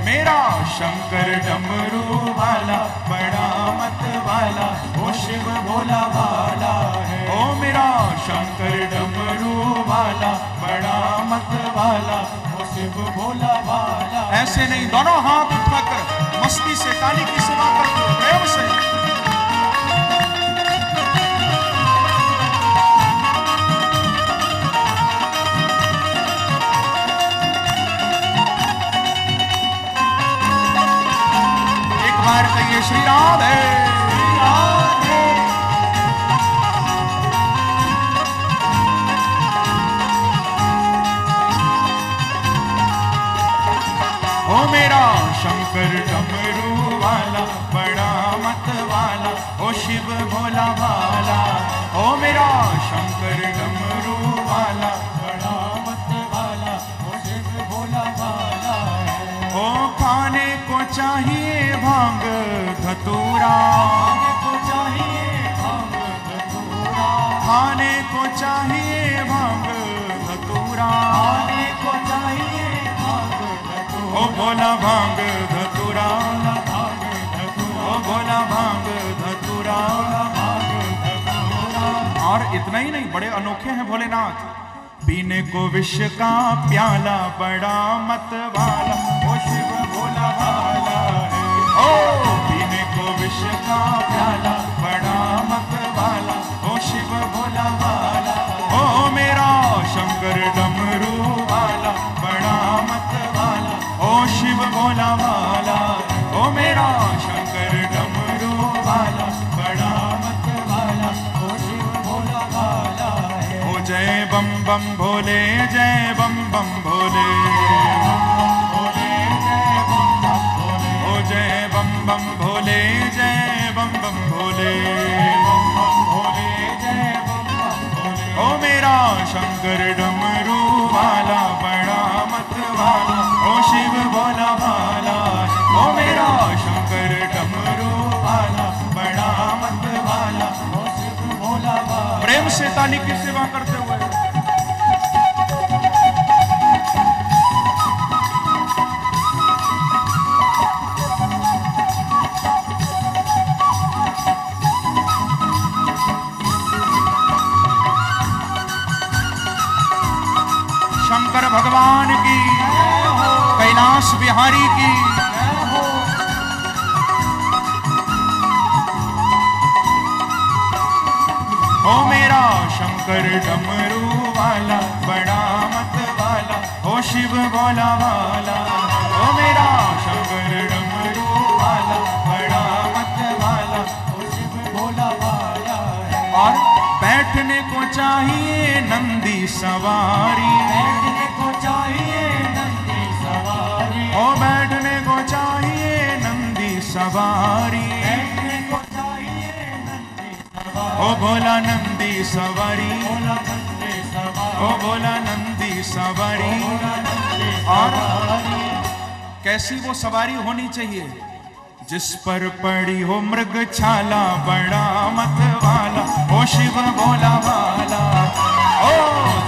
मेरा। शंकर डमरू वाला बड़ा मत वाला, ओ शिव भोला भाला है ओ मेरा। शंकर डमरू वाला बड़ा मत वाला, ओ शिव भोला भाला। ऐसे नहीं, दोनों हाथ उठाकर मस्ती से ताली की सेवा करते हो, प्रेम से। कहिए श्री राधे, राधे। ओ मेरा शंकर डमरू वाला बड़ा मत वाला, ओ शिव भोला भाला ओ मेरा। शंकर डमरू वाला बड़ा मत वाला, ओ शिव भोला भाला ओ। खाने को चाहिए भांग धतूरा, खाने को चाहिए भांग धतूरा, खाने को चाहिए भांग धतूरा, खाने को चाहिए भांग धतूरा ओ भोला भांग धतूरा और इतना ही नहीं, बड़े अनोखे हैं भोलेनाथ। पीने को विष का प्याला बड़ा मत वाला, ओ शिव भोला भाला है। ओ पीने को विष का प्याला बड़ा मत वाला, ओ शिव भोला भाला। ओ मेरा शंकर डमरू वाला बड़ा मत वाला, ओ शिव भोला भाला। ओ मेरा शंकर डमरू वाला बड़ा मत वाला, ओ शिव भोला भाला है। ओ जय बम बम भोले, जय बम बम भोले, ओ जय बम बम भोले, जय बम बम भोले, ओ मेरा शंकर डमरू वाला बड़ा मत वाला, ओ शिव भोला भाला। ओ मेरा शंकर डमरू वाला बड़ा मत वाला, ओ शिव भोला भाला। प्रेम से ताली की सेवा करते हुए शंकर भगवान की, कैलाश बिहारी की। ओ मेरा शंकर डमरू वाला बड़ा मत वाला, ओ शिव भोला भाला। ओ मेरा शंकर डमरू वाला बड़ा मत वाला, ओ शिव भोला भाला। और बैठने को चाहिए नंदी सवारी, बैठने को चाहिए नंदी सवारी, ओ बैठने को चाहिए नंदी सवारी, बैठने को चाहिए नंदी सवारी। ओ भोला नंदी सवारी, ओ भोला नंदी सवारी। और कैसी वो सवारी होनी चाहिए? जिस पर पड़ी हो मृग छाला बड़ा मत वाला, ओ शिव भोला भाला। ओ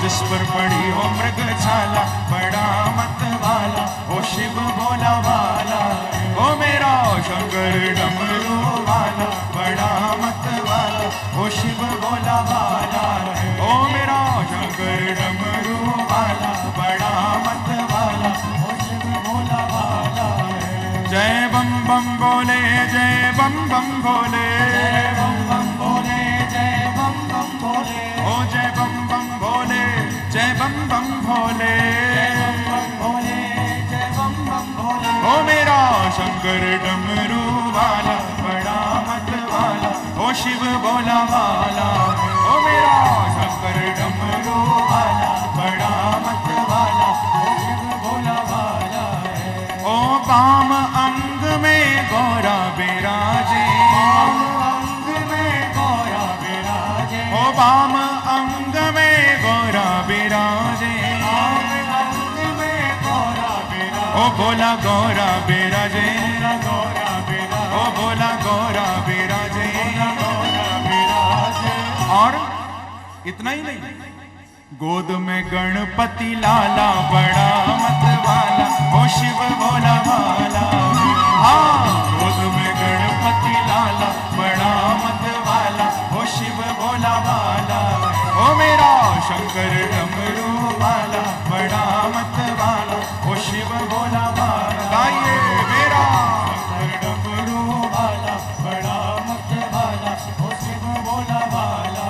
जिस पर पड़ी हो मृग छाला बड़ा मत वाला, ओ शिव भोला भाला। ओ मेरा शंकर डमरू वाला बड़ा मत वाला, ओ शिव भोला भाला। ओ मेरा शंकर डमरू वाला बड़ा मत वाला, ओ शिव भोला भाला। जय बम बम भोले, जय बम बम भोले, जय बम बम भोले, जय बम बम भोले, ओ जय बम बम भोले, जय बम बम भोले, जय बम बम भोले, जय बम बम भोले। ओ मेरा शंकर डमरू वाला बड़ा मत वाला, ओ शिव भोला भाला। ओ मेरा शंकर डमरू वाला बड़ा मत वाला, ओ शिव भोला भाला। ओ बाम अंग में गौरा बिराजे, बाम अंग में गौरा बिराजे, ओ बाम अंग में गौरा बिराजे, बाम अंग में गौरा बिराजे। ओ भोला गौरा बिराजे, गौरा बिराजे, ओ भोला गौरा बिराजे, गौरा बिराजे। और इतना ही नहीं, गोद में गणपति लाला बड़ा मत वाला, ओ शिव भोला भाला। हाँ गोद में गणपति लाला बड़ा मत वाला, ओ शिव भोला भाला। ओ मेरा शंकर डमरू वाला बड़ा मत वाला, ओ शिव भोला भाला। गाइए मेरा शंकर डमरू वाला बड़ा मत वाला, ओ शिव भोला भाला।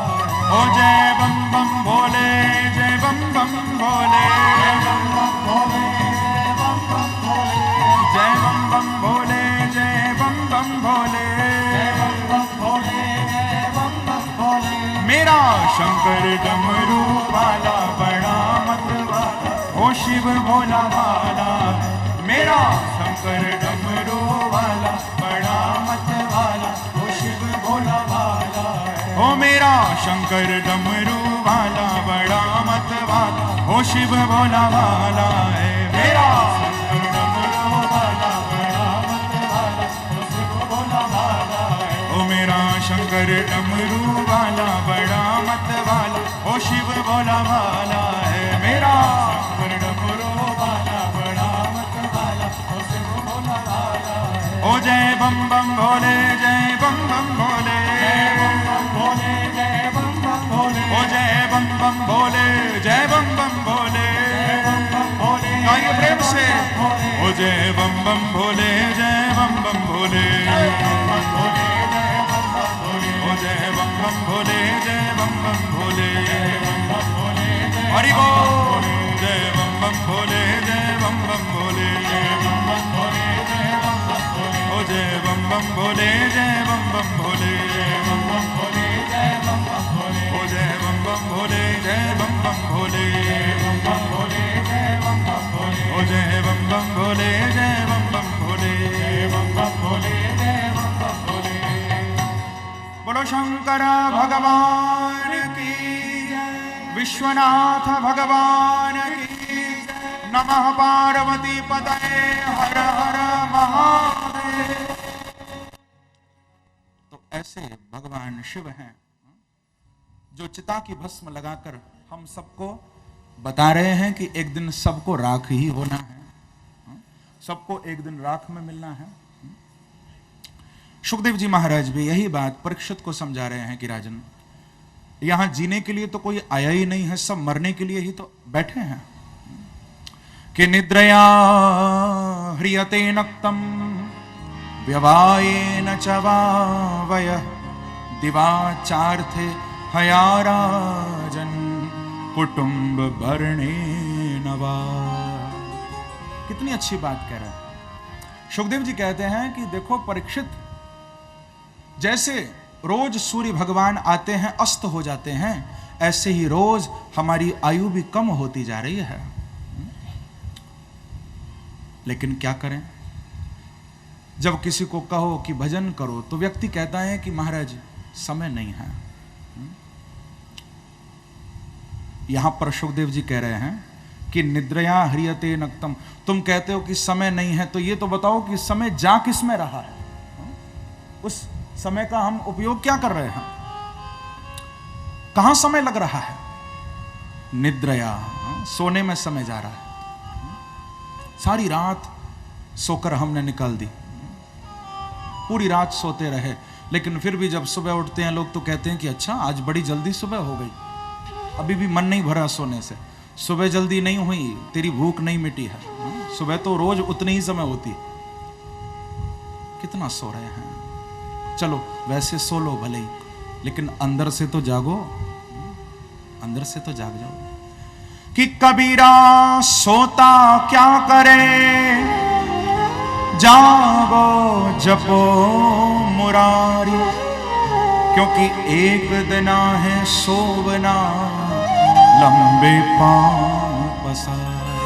ओ जय बम बम भोले, जय बम बम भोले, जय बम बम भोले, जय बम बम भोले, जय बम बम भोले, जय बम बम भोले, जय बम बम भोले, जय बम बम भोले। मेरा शंकर डमरू वाला बड़ा मत वाला, ओ शिव भोला भाला। मेरा शंकर डमरू वाला बड़ा मत वाला, ओ शिव भोला भाला। ओ मेरा शंकर डमरू वाला बड़ा मत वाला, ओ शिव भोला भाला है। मेरा शंकर डमरू वाला बड़ा मत वाला, ओ शिव भोला भाला है। ओ मेरा शंकर डमरू वाला बड़ा मत वाला, ओ शिव भोला भाला है। मेरा शंकर डमरू वाला बड़ा मत वाला, ओ शिव भोला भाला है। ओ जय बम बम भोले, जय बम बम भोले, जय बम बम भोले, जय बम बम भोले, जय बम बम भोले, जय बम बम भोले, ओ जय बम बम भोले, जय बम बम भोले, हरि बोल, जय बम बम भोले, जय बम बम भोले, ओ जय बम बम भोले, जय बम बम भोले, ओ जय बम बम भोले, जय बम बम भोले, ओ जय बम बम भोले, जय बम बम भोले, बोलो शंकर भगवान की, विश्वनाथ भगवान की, नमः पार्वती पतये, हर हर महादेव। तो ऐसे भगवान शिव हैं जो चिता की भस्म लगाकर हम सबको बता रहे हैं कि एक दिन सबको राख ही होना है, सबको एक दिन राख में मिलना है। सुखदेव जी महाराज भी यही बात परीक्षित को समझा रहे हैं कि राजन, यहां जीने के लिए तो कोई आया ही नहीं है, सब मरने के लिए ही तो बैठे हैं। कि निद्रया ह्रियते नक्तम व्यवायेन च वावयः दिवाचार्थे हयाराजन कुटुंब भरणेन वा। कितनी अच्छी बात कह रहे हैं सुखदेव जी। कहते हैं कि देखो परीक्षित, जैसे रोज सूर्य भगवान आते हैं अस्त हो जाते हैं, ऐसे ही रोज हमारी आयु भी कम होती जा रही है। लेकिन क्या करें, जब किसी को कहो कि भजन करो तो व्यक्ति कहता है कि महाराज समय नहीं है। यहां पर सुखदेव जी कह रहे हैं कि निद्रया ह्रियते नक्तम, तुम कहते हो कि समय नहीं है, तो ये तो बताओ कि समय जा किस में रहा है, उस समय का हम उपयोग क्या कर रहे हैं, कहां समय लग रहा है। निद्रया, सोने में समय जा रहा है। सारी रात सोकर हमने निकाल दी, पूरी रात सोते रहे, लेकिन फिर भी जब सुबह उठते हैं लोग तो कहते हैं कि अच्छा आज बड़ी जल्दी सुबह हो गई, अभी भी मन नहीं भरा सोने से। सुबह जल्दी नहीं हुई, तेरी भूख नहीं मिटी है। सुबह तो रोज उतनी ही समय होती। कितना सो रहे हैं। चलो वैसे सो लो भले ही, लेकिन अंदर से तो जागो, अंदर से तो जाग जाओ। कि कबीरा सोता क्या करे, जागो जपो मुरारी, क्योंकि एक दिना है सोवना, लंबे पांव पसारे।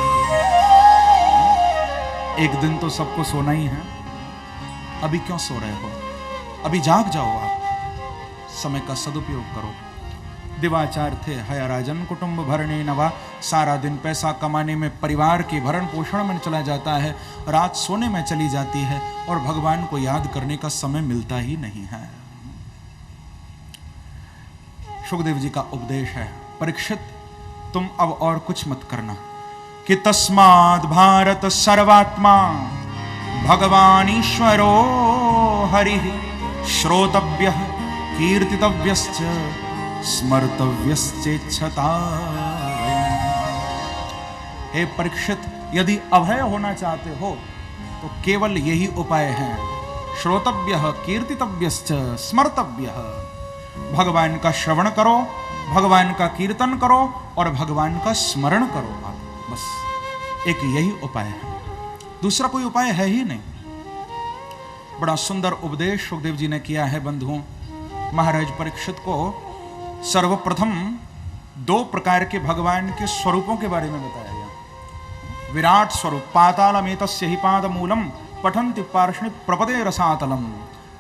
एक दिन तो सबको सोना ही है, अभी क्यों सो रहे हो, अभी जाग जाओ। आप समय का सदुपयोग करो। दिवाचार थे हयाराजन कुटुंब भरणे नवा, सारा दिन पैसा कमाने में, परिवार के भरण पोषण में चला जाता है, रात सोने में चली जाती है और भगवान को याद करने का समय मिलता ही नहीं है। सुखदेव जी का उपदेश है, परीक्षित तुम अब और कुछ मत करना। कि तस्माद् भारत सर्वात्मा भगवान ईश्वरो हरिः, श्रोतव्यः कीर्तितव्यश्च स्मर्तव्यश्चेच्छता। हे परीक्षित, यदि अभय होना चाहते हो तो केवल यही उपाय है। श्रोतव्यः कीर्तितव्यश्च स्मर्तव्यः, भगवान का श्रवण करो, भगवान का कीर्तन करो और भगवान का स्मरण करो। आप बस एक यही उपाय है, दूसरा कोई उपाय है ही नहीं। बड़ा सुंदर उपदेश सुखदेव जी ने किया है बंधुओं। महाराज परीक्षित को सर्वप्रथम दो प्रकार के भगवान के स्वरूपों के बारे में बताया गया। विराट स्वरूप, पातालमेतस्य हि पादमूलम पठन्ति पार्ष्णि प्रपदे रसातलम,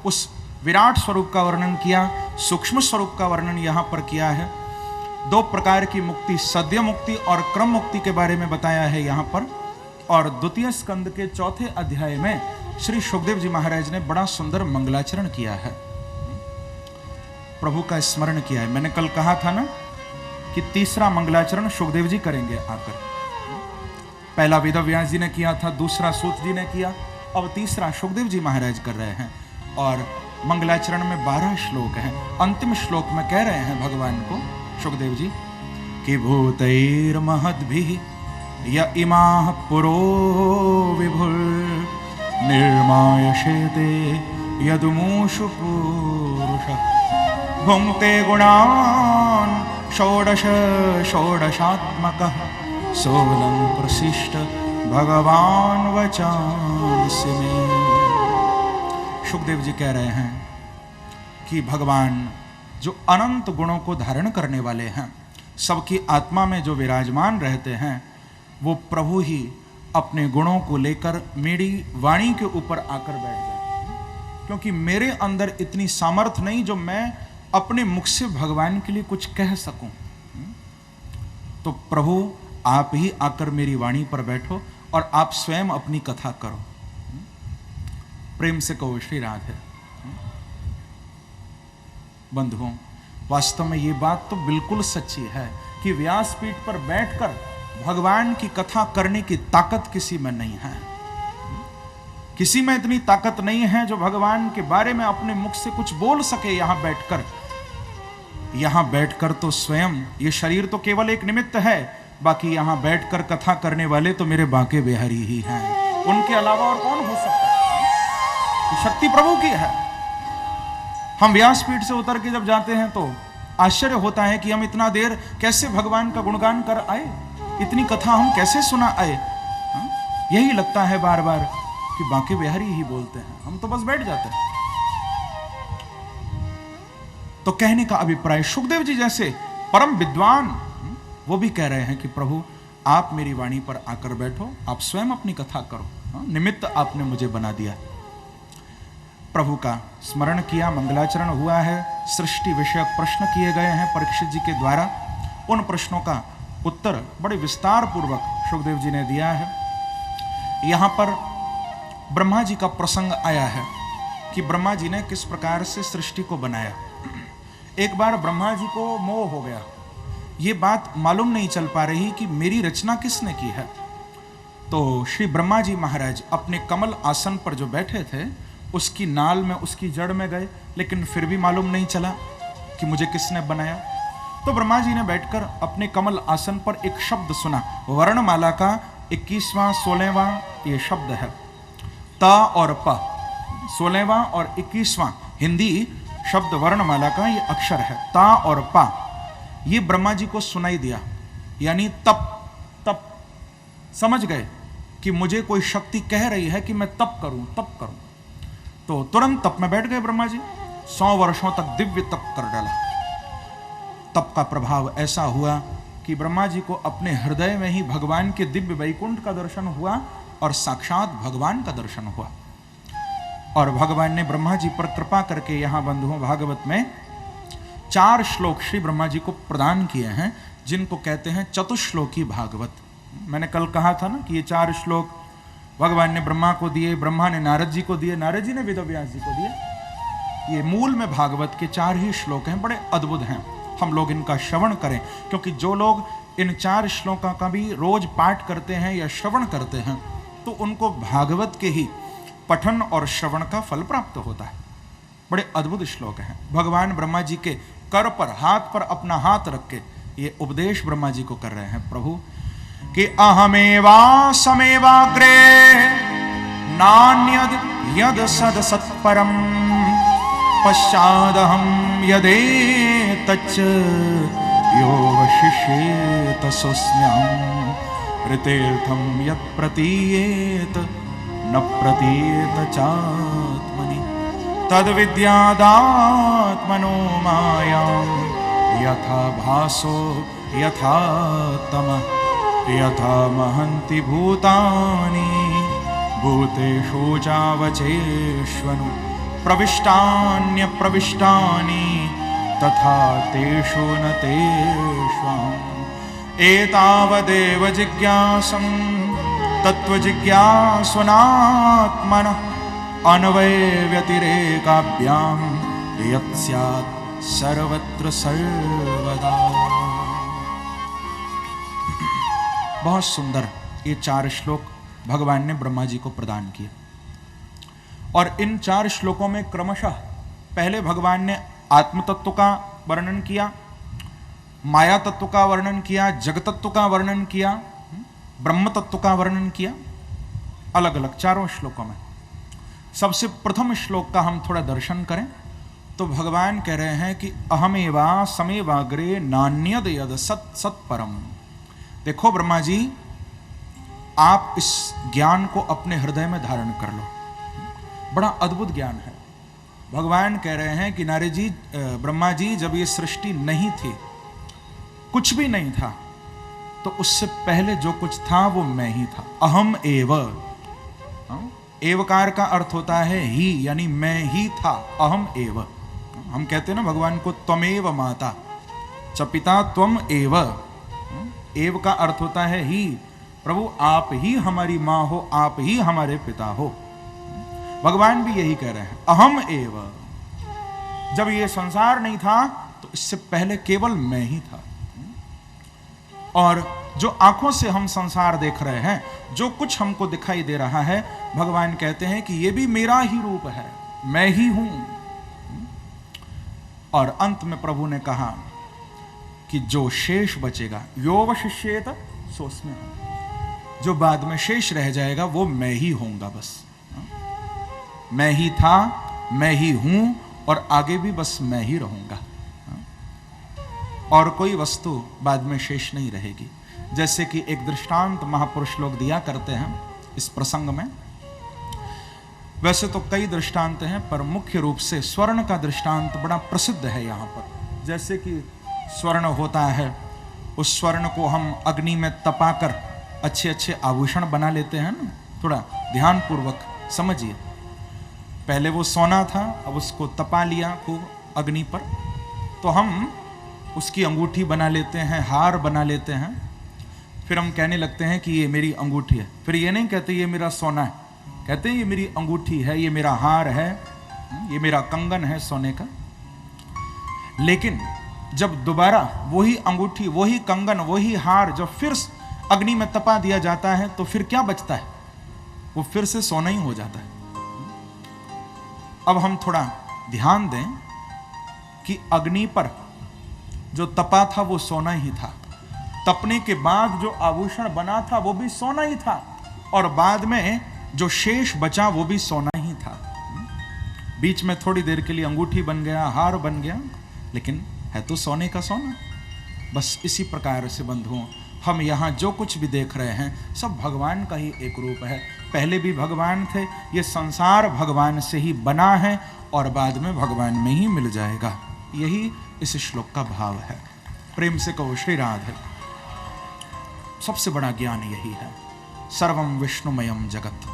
उस विराट स्वरूप का वर्णन किया। सूक्ष्म स्वरूप का वर्णन यहां पर किया है। दो प्रकार की मुक्ति, सद्य मुक्ति और क्रम मुक्ति के बारे में बताया है यहां पर। और द्वितीय स्कंद के चौथे अध्याय में श्री सुखदेव जी महाराज ने बड़ा सुंदर मंगलाचरण किया है, प्रभु का स्मरण किया है। मैंने कल कहा था ना कि तीसरा मंगलाचरण सुखदेव जी करेंगे आकर। पहला वेदव्यास जी ने किया था, दूसरा सूत जी ने किया, अब तीसरा सुखदेव जी महाराज कर रहे हैं। और मंगलाचरण में 12 श्लोक हैं। अंतिम श्लोक में कह रहे हैं भगवान को सुखदेव जी कि भूतैर्महद्भिः य इमाः पुरो विभुर् निर्मायशेते यदुमूषु पूरुषः भुङ्क्ते गुणान् षोडश षोडशात्मकः सोऽलं प्रशिष्ट भगवान् वचांसि मे। सुखदेव जी कह रहे हैं कि भगवान जो अनंत गुणों को धारण करने वाले हैं, सबकी आत्मा में जो विराजमान रहते हैं, वो प्रभु ही अपने गुणों को लेकर मेरी वाणी के ऊपर आकर बैठ जाए, क्योंकि मेरे अंदर इतनी सामर्थ्य नहीं जो मैं अपने मुख से भगवान के लिए कुछ कह सकूं। तो प्रभु आप ही आकर मेरी वाणी पर बैठो और आप स्वयं अपनी कथा करो। प्रेम से कहो श्री राधे। बंधुओं, वास्तव में ये बात तो बिल्कुल सच्ची है कि व्यासपीठ पर बैठकर भगवान की कथा करने की ताकत किसी में नहीं है। किसी में इतनी ताकत नहीं है जो भगवान के बारे में अपने मुख से कुछ बोल सके। यहां बैठकर तो स्वयं ये शरीर तो केवल एक निमित्त है, बाकी यहां बैठकर कथा करने वाले तो मेरे बांके बिहारी ही हैं। उनके अलावा और कौन हो सकता है? शक्ति प्रभु की है। हम व्यासपीठ से उतर के जब जाते हैं तो आश्चर्य होता है कि हम इतना देर कैसे भगवान का गुणगान कर आए, इतनी कथा हम कैसे सुना आए। यही लगता है बार बार कि बांके बिहारी ही बोलते हैं, हम तो बस बैठ जाते हैं। तो कहने का अभिप्राय, सुखदेव जी जैसे परम विद्वान वो भी कह रहे हैं कि प्रभु आप मेरी वाणी पर आकर बैठो, आप स्वयं अपनी कथा करो। निमित्त आपने मुझे बना दिया। प्रभु का स्मरण किया, मंगलाचरण हुआ है, सृष्टि विषयक प्रश्न किए गए हैं परीक्षित जी के द्वारा। उन प्रश्नों का उत्तर बड़े विस्तार पूर्वक सुखदेव जी ने दिया है। यहां पर ब्रह्मा जी का प्रसंग आया है कि ब्रह्मा जी ने किस प्रकार से सृष्टि को बनाया। एक बार ब्रह्मा जी को मोह हो गया, ये बात मालूम नहीं चल पा रही कि मेरी रचना किसने की है। तो श्री ब्रह्मा जी महाराज अपने कमल आसन पर जो बैठे थे उसकी नाल में, उसकी जड़ में गए, लेकिन फिर भी मालूम नहीं चला कि मुझे किसने बनाया। तो ब्रह्मा जी ने बैठकर अपने कमल आसन पर एक शब्द सुना, वर्णमाला का 21वां 16वां ये शब्द है, ता और प। 16वां और 21वां हिंदी शब्द वर्णमाला का ये अक्षर है, ता और पा। ये ब्रह्मा जी को सुनाई दिया, यानी तप। तप समझ गए कि मुझे कोई शक्ति कह रही है कि मैं तप करूं। तो तुरंत तप में बैठ गए ब्रह्मा जी। 100 वर्षों तक दिव्य तप कर डाला। तप का प्रभाव ऐसा हुआ कि ब्रह्मा जी को अपने हृदय में ही भगवान के दिव्य वैकुंठ का दर्शन हुआ और साक्षात भगवान का दर्शन हुआ। और भगवान ने ब्रह्मा जी पर कृपा करके यहां बंधुओं भागवत में 4 श्लोक श्री ब्रह्मा जी को प्रदान किए हैं, जिनको कहते हैं चतुश्लोकी भागवत। मैंने कल कहा था ना कि ये 4 श्लोक भगवान ने ब्रह्मा को दिए, ब्रह्मा ने नारद जी को दिए, नारद जी ने वेदव्यास जी को दिए। ये मूल में भागवत के 4 ही श्लोक हैं, बड़े अद्भुत हैं। हम लोग इनका श्रवण करें, क्योंकि जो लोग इन 4 श्लोकों का भी रोज पाठ करते हैं या श्रवण करते हैं तो उनको भागवत के ही पठन और श्रवण का फल प्राप्त होता है। बड़े अद्भुत श्लोक हैं। भगवान ब्रह्मा जी के कर पर, हाथ पर अपना हाथ रख के ये उपदेश ब्रह्मा जी को कर रहे हैं प्रभु कि अहमेवा समेवाग्रे नान्यद यद सद सत्परम पश्चादहम यदे तच्च यो वशिष्येत सोऽस्म्यहम् ऋतेर्थम यत् प्रतीयेत न प्रतीयेत चात्मनि तद्विद्यादात्मनो मायां यथा भासो यथा तमः यथा महन्ति भूतानि भूतेषु चावचेष्वनु प्रविष्टान्यप्रविष्टानि तथा तेषु न तेष्वाम् एतावदेव जिज्ञासं तत्त्वजिज्ञासुनात्मनः अन्वयव्यतिरेकाभ्यां यत् स्यात् सर्वत्र सर्वदा। बहुत सुंदर ये 4 श्लोक भगवान ने ब्रह्मा जी को प्रदान किए। और इन 4 श्लोकों में क्रमशः पहले भगवान ने आत्म तत्व का वर्णन किया, माया तत्व का वर्णन किया, जगतत्व का वर्णन किया, ब्रह्म तत्व का वर्णन किया अलग अलग 4 श्लोकों में। सबसे प्रथम श्लोक का हम थोड़ा दर्शन करें तो भगवान कह रहे हैं कि अहमेवा समेवाग्रे नान्यद यद सत सत्परम। देखो ब्रह्मा जी, आप इस ज्ञान को अपने हृदय में धारण कर लो। बड़ा अद्भुत ज्ञान है। भगवान कह रहे हैं कि नारद जी, ब्रह्मा जी, जब ये सृष्टि नहीं थी, कुछ भी नहीं था, तो उससे पहले जो कुछ था वो मैं ही था। अहम एव, एवकार का अर्थ होता है ही, यानी मैं ही था। अहम एव, हम कहते हैं ना भगवान को त्वमेव माता च पिता त्वम एव। एव का अर्थ होता है ही। प्रभु आप ही हमारी माँ हो, आप ही हमारे पिता हो। भगवान भी यही कह रहे हैं, अहम एव। जब ये संसार नहीं था तो इससे पहले केवल मैं ही था। और जो आंखों से हम संसार देख रहे हैं, जो कुछ हमको दिखाई दे रहा है, भगवान कहते हैं कि ये भी मेरा ही रूप है, मैं ही हूं। और अंत में प्रभु ने कहा कि जो शेष बचेगा, योवशिष्येत सोस्म्य, जो बाद में शेष रह जाएगा वो मैं ही होऊंगा। बस मैं ही था, मैं ही हूं, और आगे भी बस मैं ही रहूंगा, और कोई वस्तु बाद में शेष नहीं रहेगी। जैसे कि एक दृष्टांत महापुरुष लोग दिया करते हैं इस प्रसंग में। वैसे तो कई दृष्टांत हैं, पर मुख्य रूप से स्वर्ण का दृष्टांत बड़ा प्रसिद्ध है यहाँ पर। जैसे कि स्वर्ण होता है, उस स्वर्ण को हम अग्नि में तपाकर अच्छे अच्छे आभूषण बना लेते हैं ना। थोड़ा ध्यान पूर्वक समझिए। पहले वो सोना था, अब उसको तपा लिया खूब अग्नि पर, तो हम उसकी अंगूठी बना लेते हैं, हार बना लेते हैं। फिर हम कहने लगते हैं कि ये मेरी अंगूठी है। फिर ये नहीं कहते ये मेरा सोना है, कहते हैं ये मेरी अंगूठी है, ये मेरा हार है, ये मेरा कंगन है सोने का। लेकिन जब दोबारा वही अंगूठी, वही कंगन, वही हार जब फिर अग्नि में तपा दिया जाता है, तो फिर क्या बचता है? वो फिर से सोना ही हो जाता है। अब हम थोड़ा ध्यान दें कि अग्नि पर जो तपा था वो सोना ही था, तपने के बाद जो आभूषण बना था वो भी सोना ही था, और बाद में जो शेष बचा वो भी सोना ही था। बीच में थोड़ी देर के लिए अंगूठी बन गया, हार बन गया, लेकिन है तो सोने का सोना। बस इसी प्रकार से बंधुओं, हम यहाँ जो कुछ भी देख रहे हैं सब भगवान का ही एक रूप है। पहले भी भगवान थे, ये संसार भगवान से ही बना है और बाद में भगवान में ही मिल जाएगा। यही इस श्लोक का भाव है। प्रेम से कहो श्री राधे। सबसे बड़ा ज्ञान यही है। सर्वम विष्णुमयम जगत,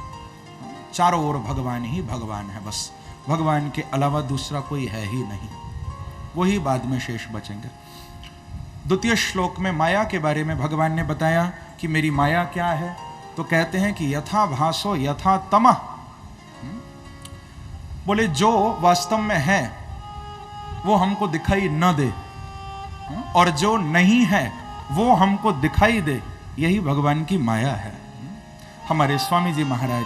चारों ओर भगवान ही भगवान है। बस भगवान के अलावा दूसरा कोई है ही नहीं, वही बाद में शेष बचेंगे। द्वितीय श्लोक में माया के बारे में भगवान ने बताया कि मेरी माया क्या है, तो कहते हैं कि यथा भासो यथा तमः। बोले जो वास्तव में है वो हमको दिखाई न दे, और जो नहीं है वो हमको दिखाई दे, यही भगवान की माया है। हमारे स्वामी जी महाराज,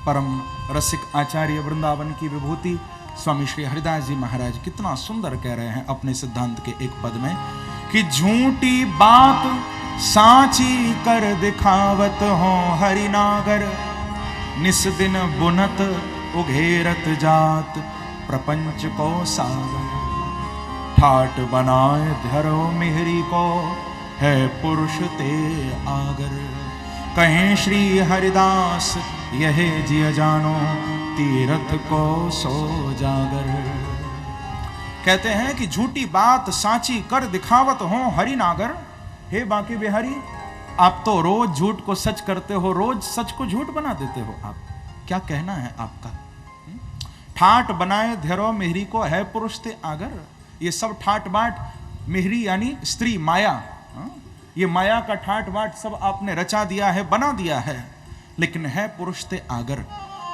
परम रसिक आचार्य वृंदावन की विभूति स्वामी श्री हरिदास जी महाराज कितना सुंदर कह रहे हैं अपने सिद्धांत के एक पद में कि झूठी बात सांची कर दिखावत हो हरिनागर, निस दिन बुनत उघेरत जात प्रपंच को सागर। ठाट बनाए धरो मिहरी को है पुरुष ते आगर। कहें श्री हरिदास यह जिय जानो तीरथ को सो जागर। कहते हैं कि झूठी बात सांची कर दिखावत हो हरिनागर। हे बांके बिहारी, आप तो रोज झूठ को सच करते हो, रोज सच को झूठ बना देते हो। आप क्या कहना है आपका? ठाट बनाए धरो मिहरी को है पुरुष ते आगर। ये सब ठाट बाट, मिहरी यानी स्त्री, माया, ये माया का ठाट बाट सब आपने रचा दिया है, बना दिया है, लेकिन है पुरुष ते आगर।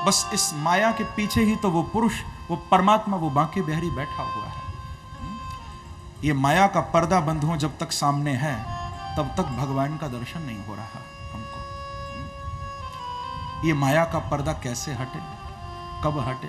बस इस माया के पीछे ही तो वो पुरुष, वो परमात्मा, वो बांके बिहारी बैठा हुआ है। ये माया का पर्दा बंधुओं जब तक सामने है तब तक भगवान का दर्शन नहीं हो रहा हमको। ये माया का पर्दा कैसे हटे, कब हटे?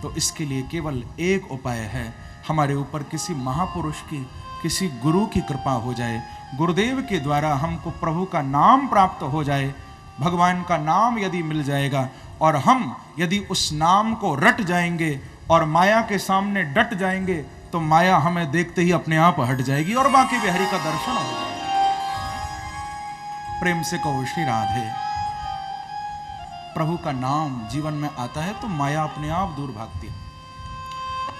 तो इसके लिए केवल एक उपाय है, हमारे ऊपर किसी महापुरुष की, किसी गुरु की कृपा हो जाए, गुरुदेव के द्वारा हमको प्रभु का नाम प्राप्त हो जाए, भगवान का नाम यदि मिल जाएगा और हम यदि उस नाम को रट जाएंगे और माया के सामने डट जाएंगे तो माया हमें देखते ही अपने आप हट जाएगी और बाकी बिहारी का दर्शन हो जाएगा। प्रेम से कहो श्री राधे। प्रभु का नाम जीवन में आता है तो माया अपने आप दूर भागती है।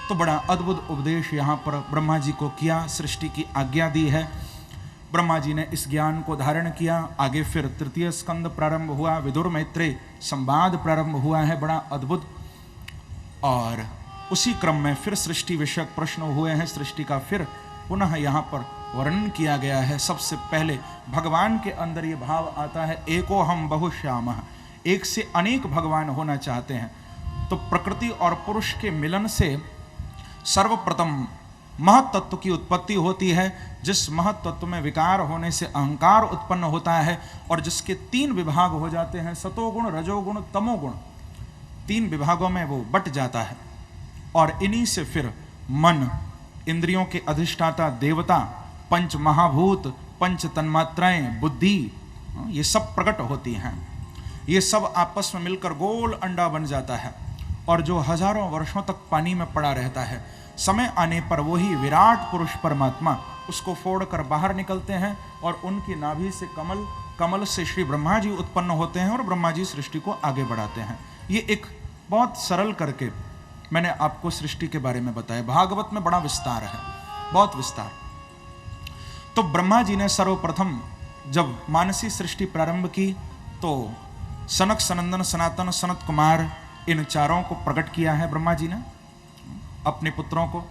तो बड़ा अद्भुत उपदेश यहां पर ब्रह्मा जी को किया, सृष्टि की आज्ञा दी है। ब्रह्मा जी ने इस ज्ञान को धारण किया। आगे फिर तृतीय स्कंद प्रारंभ हुआ, विदुर मैत्रेय संवाद प्रारंभ हुआ है, बड़ा अद्भुत। और उसी क्रम में फिर सृष्टि विषयक प्रश्न हुए हैं। सृष्टि का फिर पुनः यहाँ पर वर्णन किया गया है। सबसे पहले भगवान के अंदर ये भाव आता है, एको हम बहुश्यामः, एक से अनेक भगवान होना चाहते हैं। तो प्रकृति और पुरुष के मिलन से सर्वप्रथम महत्त्व की उत्पत्ति होती है। जिस महत्त्व में विकार होने से अहंकार उत्पन्न होता है और जिसके 3 विभाग हो जाते हैं, सतोगुण, रजोगुण, तमोगुण, 3 विभागों में वो बट जाता है। और इन्हीं से फिर मन, इंद्रियों के अधिष्ठाता देवता, पंच महाभूत, पंच तन्मात्राएं, बुद्धि, ये सब प्रकट होती हैं। ये सब आपस में मिलकर गोल अंडा बन जाता है और जो हजारों वर्षों तक पानी में पड़ा रहता है, समय आने पर वही विराट पुरुष परमात्मा उसको फोड़कर बाहर निकलते हैं और उनकी नाभि से कमल, कमल से श्री ब्रह्मा जी उत्पन्न होते हैं और ब्रह्मा जी सृष्टि को आगे बढ़ाते हैं। ये एक बहुत सरल करके मैंने आपको सृष्टि के बारे में बताया। भागवत में बड़ा विस्तार है, बहुत विस्तार। तो ब्रह्मा जी ने सर्वप्रथम जब मानसी सृष्टि प्रारंभ की तो सनक, सनंदन, सनातन, सनत कुमार, इन चारों को प्रकट किया है ब्रह्मा जी ने, अपने पुत्रों को।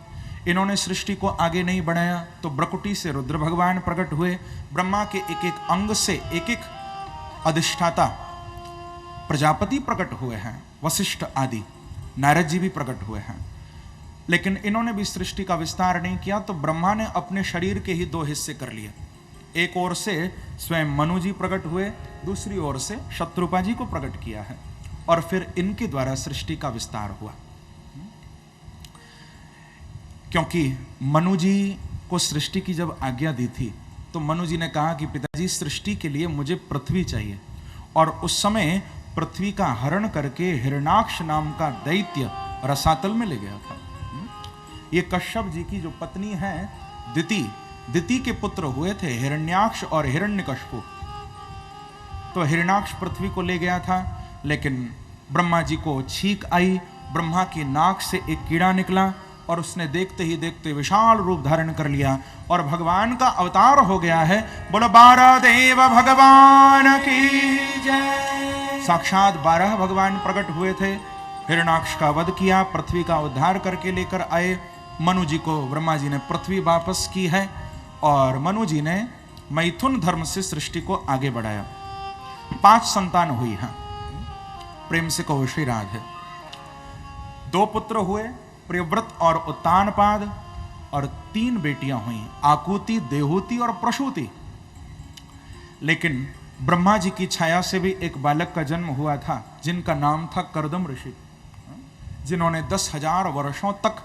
इन्होंने सृष्टि को आगे नहीं बढ़ाया तो ब्रकुटी से रुद्र भगवान प्रकट हुए। ब्रह्मा के एक एक अंग से एक एक अधिष्ठाता प्रजापति प्रकट हुए हैं, वशिष्ठ आदि, नारद जी भी प्रकट हुए हैं। लेकिन इन्होंने भी सृष्टि का विस्तार नहीं किया तो ब्रह्मा ने अपने शरीर के ही 2 हिस्से कर लिए। एक ओर से स्वयं मनु जी प्रकट हुए, दूसरी ओर से शत्रुपा जी को प्रकट किया है और फिर इनके द्वारा सृष्टि का विस्तार हुआ। क्योंकि मनु जी को सृष्टि की जब आज्ञा दी थी तो मनु जी ने कहा कि पिताजी सृष्टि के लिए मुझे पृथ्वी चाहिए, और उस समय पृथ्वी का हरण करके हिरण्याक्ष नाम का दैत्य रसातल में ले गया था। ये कश्यप जी की जो पत्नी है दिति के पुत्र हुए थे हिरण्याक्ष और हिरण्यकश्यप। तो हिरण्याक्ष पृथ्वी को ले गया था, लेकिन ब्रह्मा जी को छींक आई। ब्रह्मा की नाक से एक कीड़ा निकला और उसने देखते ही देखते विशाल रूप धारण कर लिया और भगवान का अवतार हो गया है। बोलो 12 देव भगवान की जय। साक्षात 12 भगवान प्रकट हुए थे। हिरण्याक्ष का वध किया, पृथ्वी का उद्धार करके लेकर आए। मनु जी को ब्रह्मा जी ने पृथ्वी वापस की है और मनु जी ने मैथुन धर्म से सृष्टि को आगे बढ़ाया। 5 संतान हुई हैं। प्रेम से कहो श्री राधे। 2 पुत्र हुए, प्रियव्रत और उत्तानपाद, और 3 बेटियां हुई, आकुति, देहूति और प्रसूति। लेकिन ब्रह्मा जी की छाया से भी एक बालक का जन्म हुआ था जिनका नाम था कर्दम ऋषि, जिन्होंने 10,000 वर्षों तक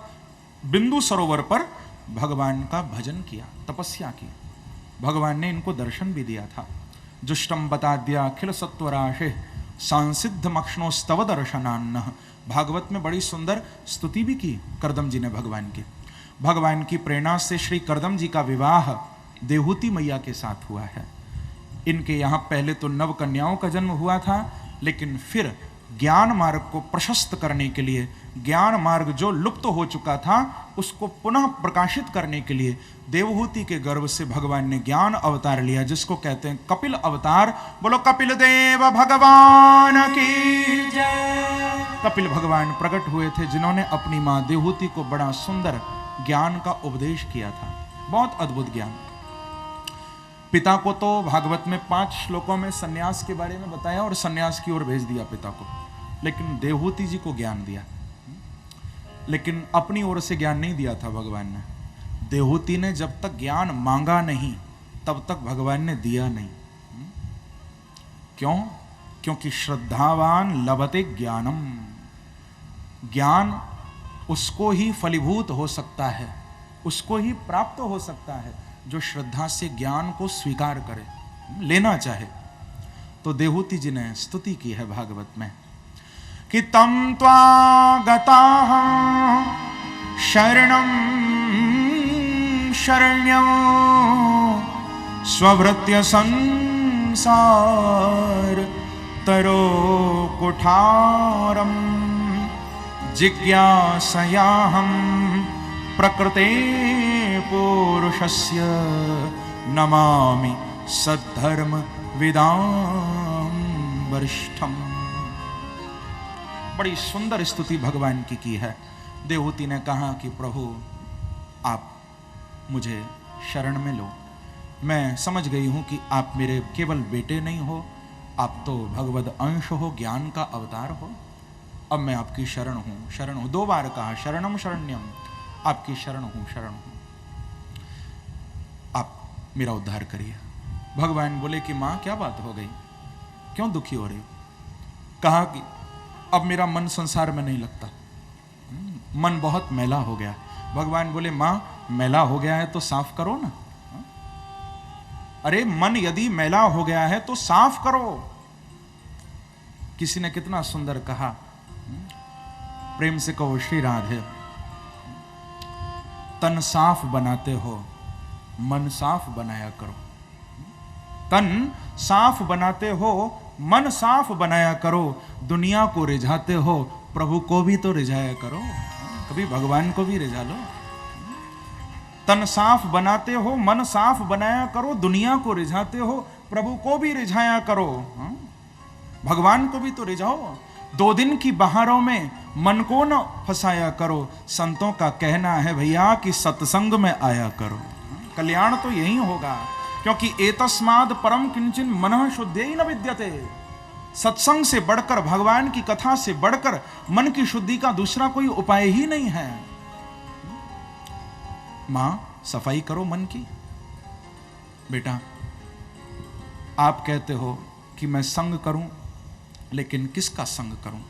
बिंदु सरोवर पर भगवान का भजन किया, तपस्या की। भगवान ने इनको दर्शन भी दिया था। जुष्टम बताद्या अखिल सत्वराशे सांसिद्ध मक्ष्णोस्तव दर्शनान्न। भागवत में बड़ी सुंदर स्तुति भी की कर्दम जी ने भगवान की। भगवान की प्रेरणा से श्री कर्दम जी का विवाह देहूति मैया के साथ हुआ है। इनके यहाँ पहले तो नव कन्याओं का जन्म हुआ था, लेकिन फिर ज्ञान मार्ग को प्रशस्त करने के लिए, ज्ञान मार्ग जो लुप्त हो चुका था उसको पुनः प्रकाशित करने के लिए देवहूति के गर्भ से भगवान ने ज्ञान अवतार लिया, जिसको कहते हैं कपिल अवतार। बोलो कपिल देव भगवान की जय। कपिल भगवान प्रकट हुए थे जिन्होंने अपनी मां देवहूति को बड़ा सुंदर ज्ञान का उपदेश किया था, बहुत अद्भुत ज्ञान। पिता को तो भागवत में 5 श्लोकों में सन्यास के बारे में बताया और सन्यास की ओर भेज दिया पिता को, लेकिन देवहूति जी को ज्ञान दिया। लेकिन अपनी ओर से ज्ञान नहीं दिया था भगवान ने। देवहूति ने जब तक ज्ञान मांगा नहीं तब तक भगवान ने दिया नहीं। क्यों? क्योंकि श्रद्धावान लभते ज्ञानम। ज्ञान उसको ही फलीभूत हो सकता है, उसको ही प्राप्त हो सकता है जो श्रद्धा से ज्ञान को स्वीकार करे, लेना चाहे। तो देहूति जी ने स्तुति की है भागवत में कि तम त्वागताः शरणं शरण्यं स्वभृत्य संसार तरो कुठारम जिज्ञासयाहं प्रकृते पुरुषस्य नमामि सद्धर्म विदां वरिष्ठम। बड़ी सुंदर स्तुति भगवान की है। देवहूति ने कहा कि प्रभु आप मुझे शरण में लो, मैं समझ गई हूं कि आप मेरे केवल बेटे नहीं हो, आप तो भगवद अंश हो, ज्ञान का अवतार हो। अब मैं आपकी शरण हूं, शरण हूं। 2 बार कहा शरणम शरण्यम, आपकी शरण हूं, शरण हूं, आप मेरा उद्धार करिए। भगवान बोले कि मां क्या बात हो गई, क्यों दुखी हो रही हो? कहा कि अब मेरा मन संसार में नहीं लगता, मन बहुत मैला हो गया। भगवान बोले मां मैला हो गया है तो साफ करो ना। अरे मन यदि मैला हो गया है तो साफ करो। किसी ने कितना सुंदर कहा, प्रेम से कहो श्री राधे, तन साफ बनाते हो मन साफ बनाया करो। तन साफ बनाते हो मन साफ बनाया करो। दुनिया को रिझाते हो प्रभु को भी तो रिझाया करो, कभी भगवान को भी रिझा लो। तन साफ बनाते हो मन साफ बनाया करो, दुनिया को रिझाते हो प्रभु को भी रिझाया करो, भगवान को भी तो रिझाओ। 2 दिन की बहारों में मन को न फंसाया करो। संतों का कहना है भैया कि सत्संग में आया करो, कल्याण तो यही होगा। क्योंकि एतस्माद् परम किंचिन मनः शुद्धि न विद्यते। सत्संग से बढ़कर, भगवान की कथा से बढ़कर मन की शुद्धि का दूसरा कोई उपाय ही नहीं है। मां सफाई करो मन की। बेटा आप कहते हो कि मैं संग करूं, लेकिन किसका संग करूं?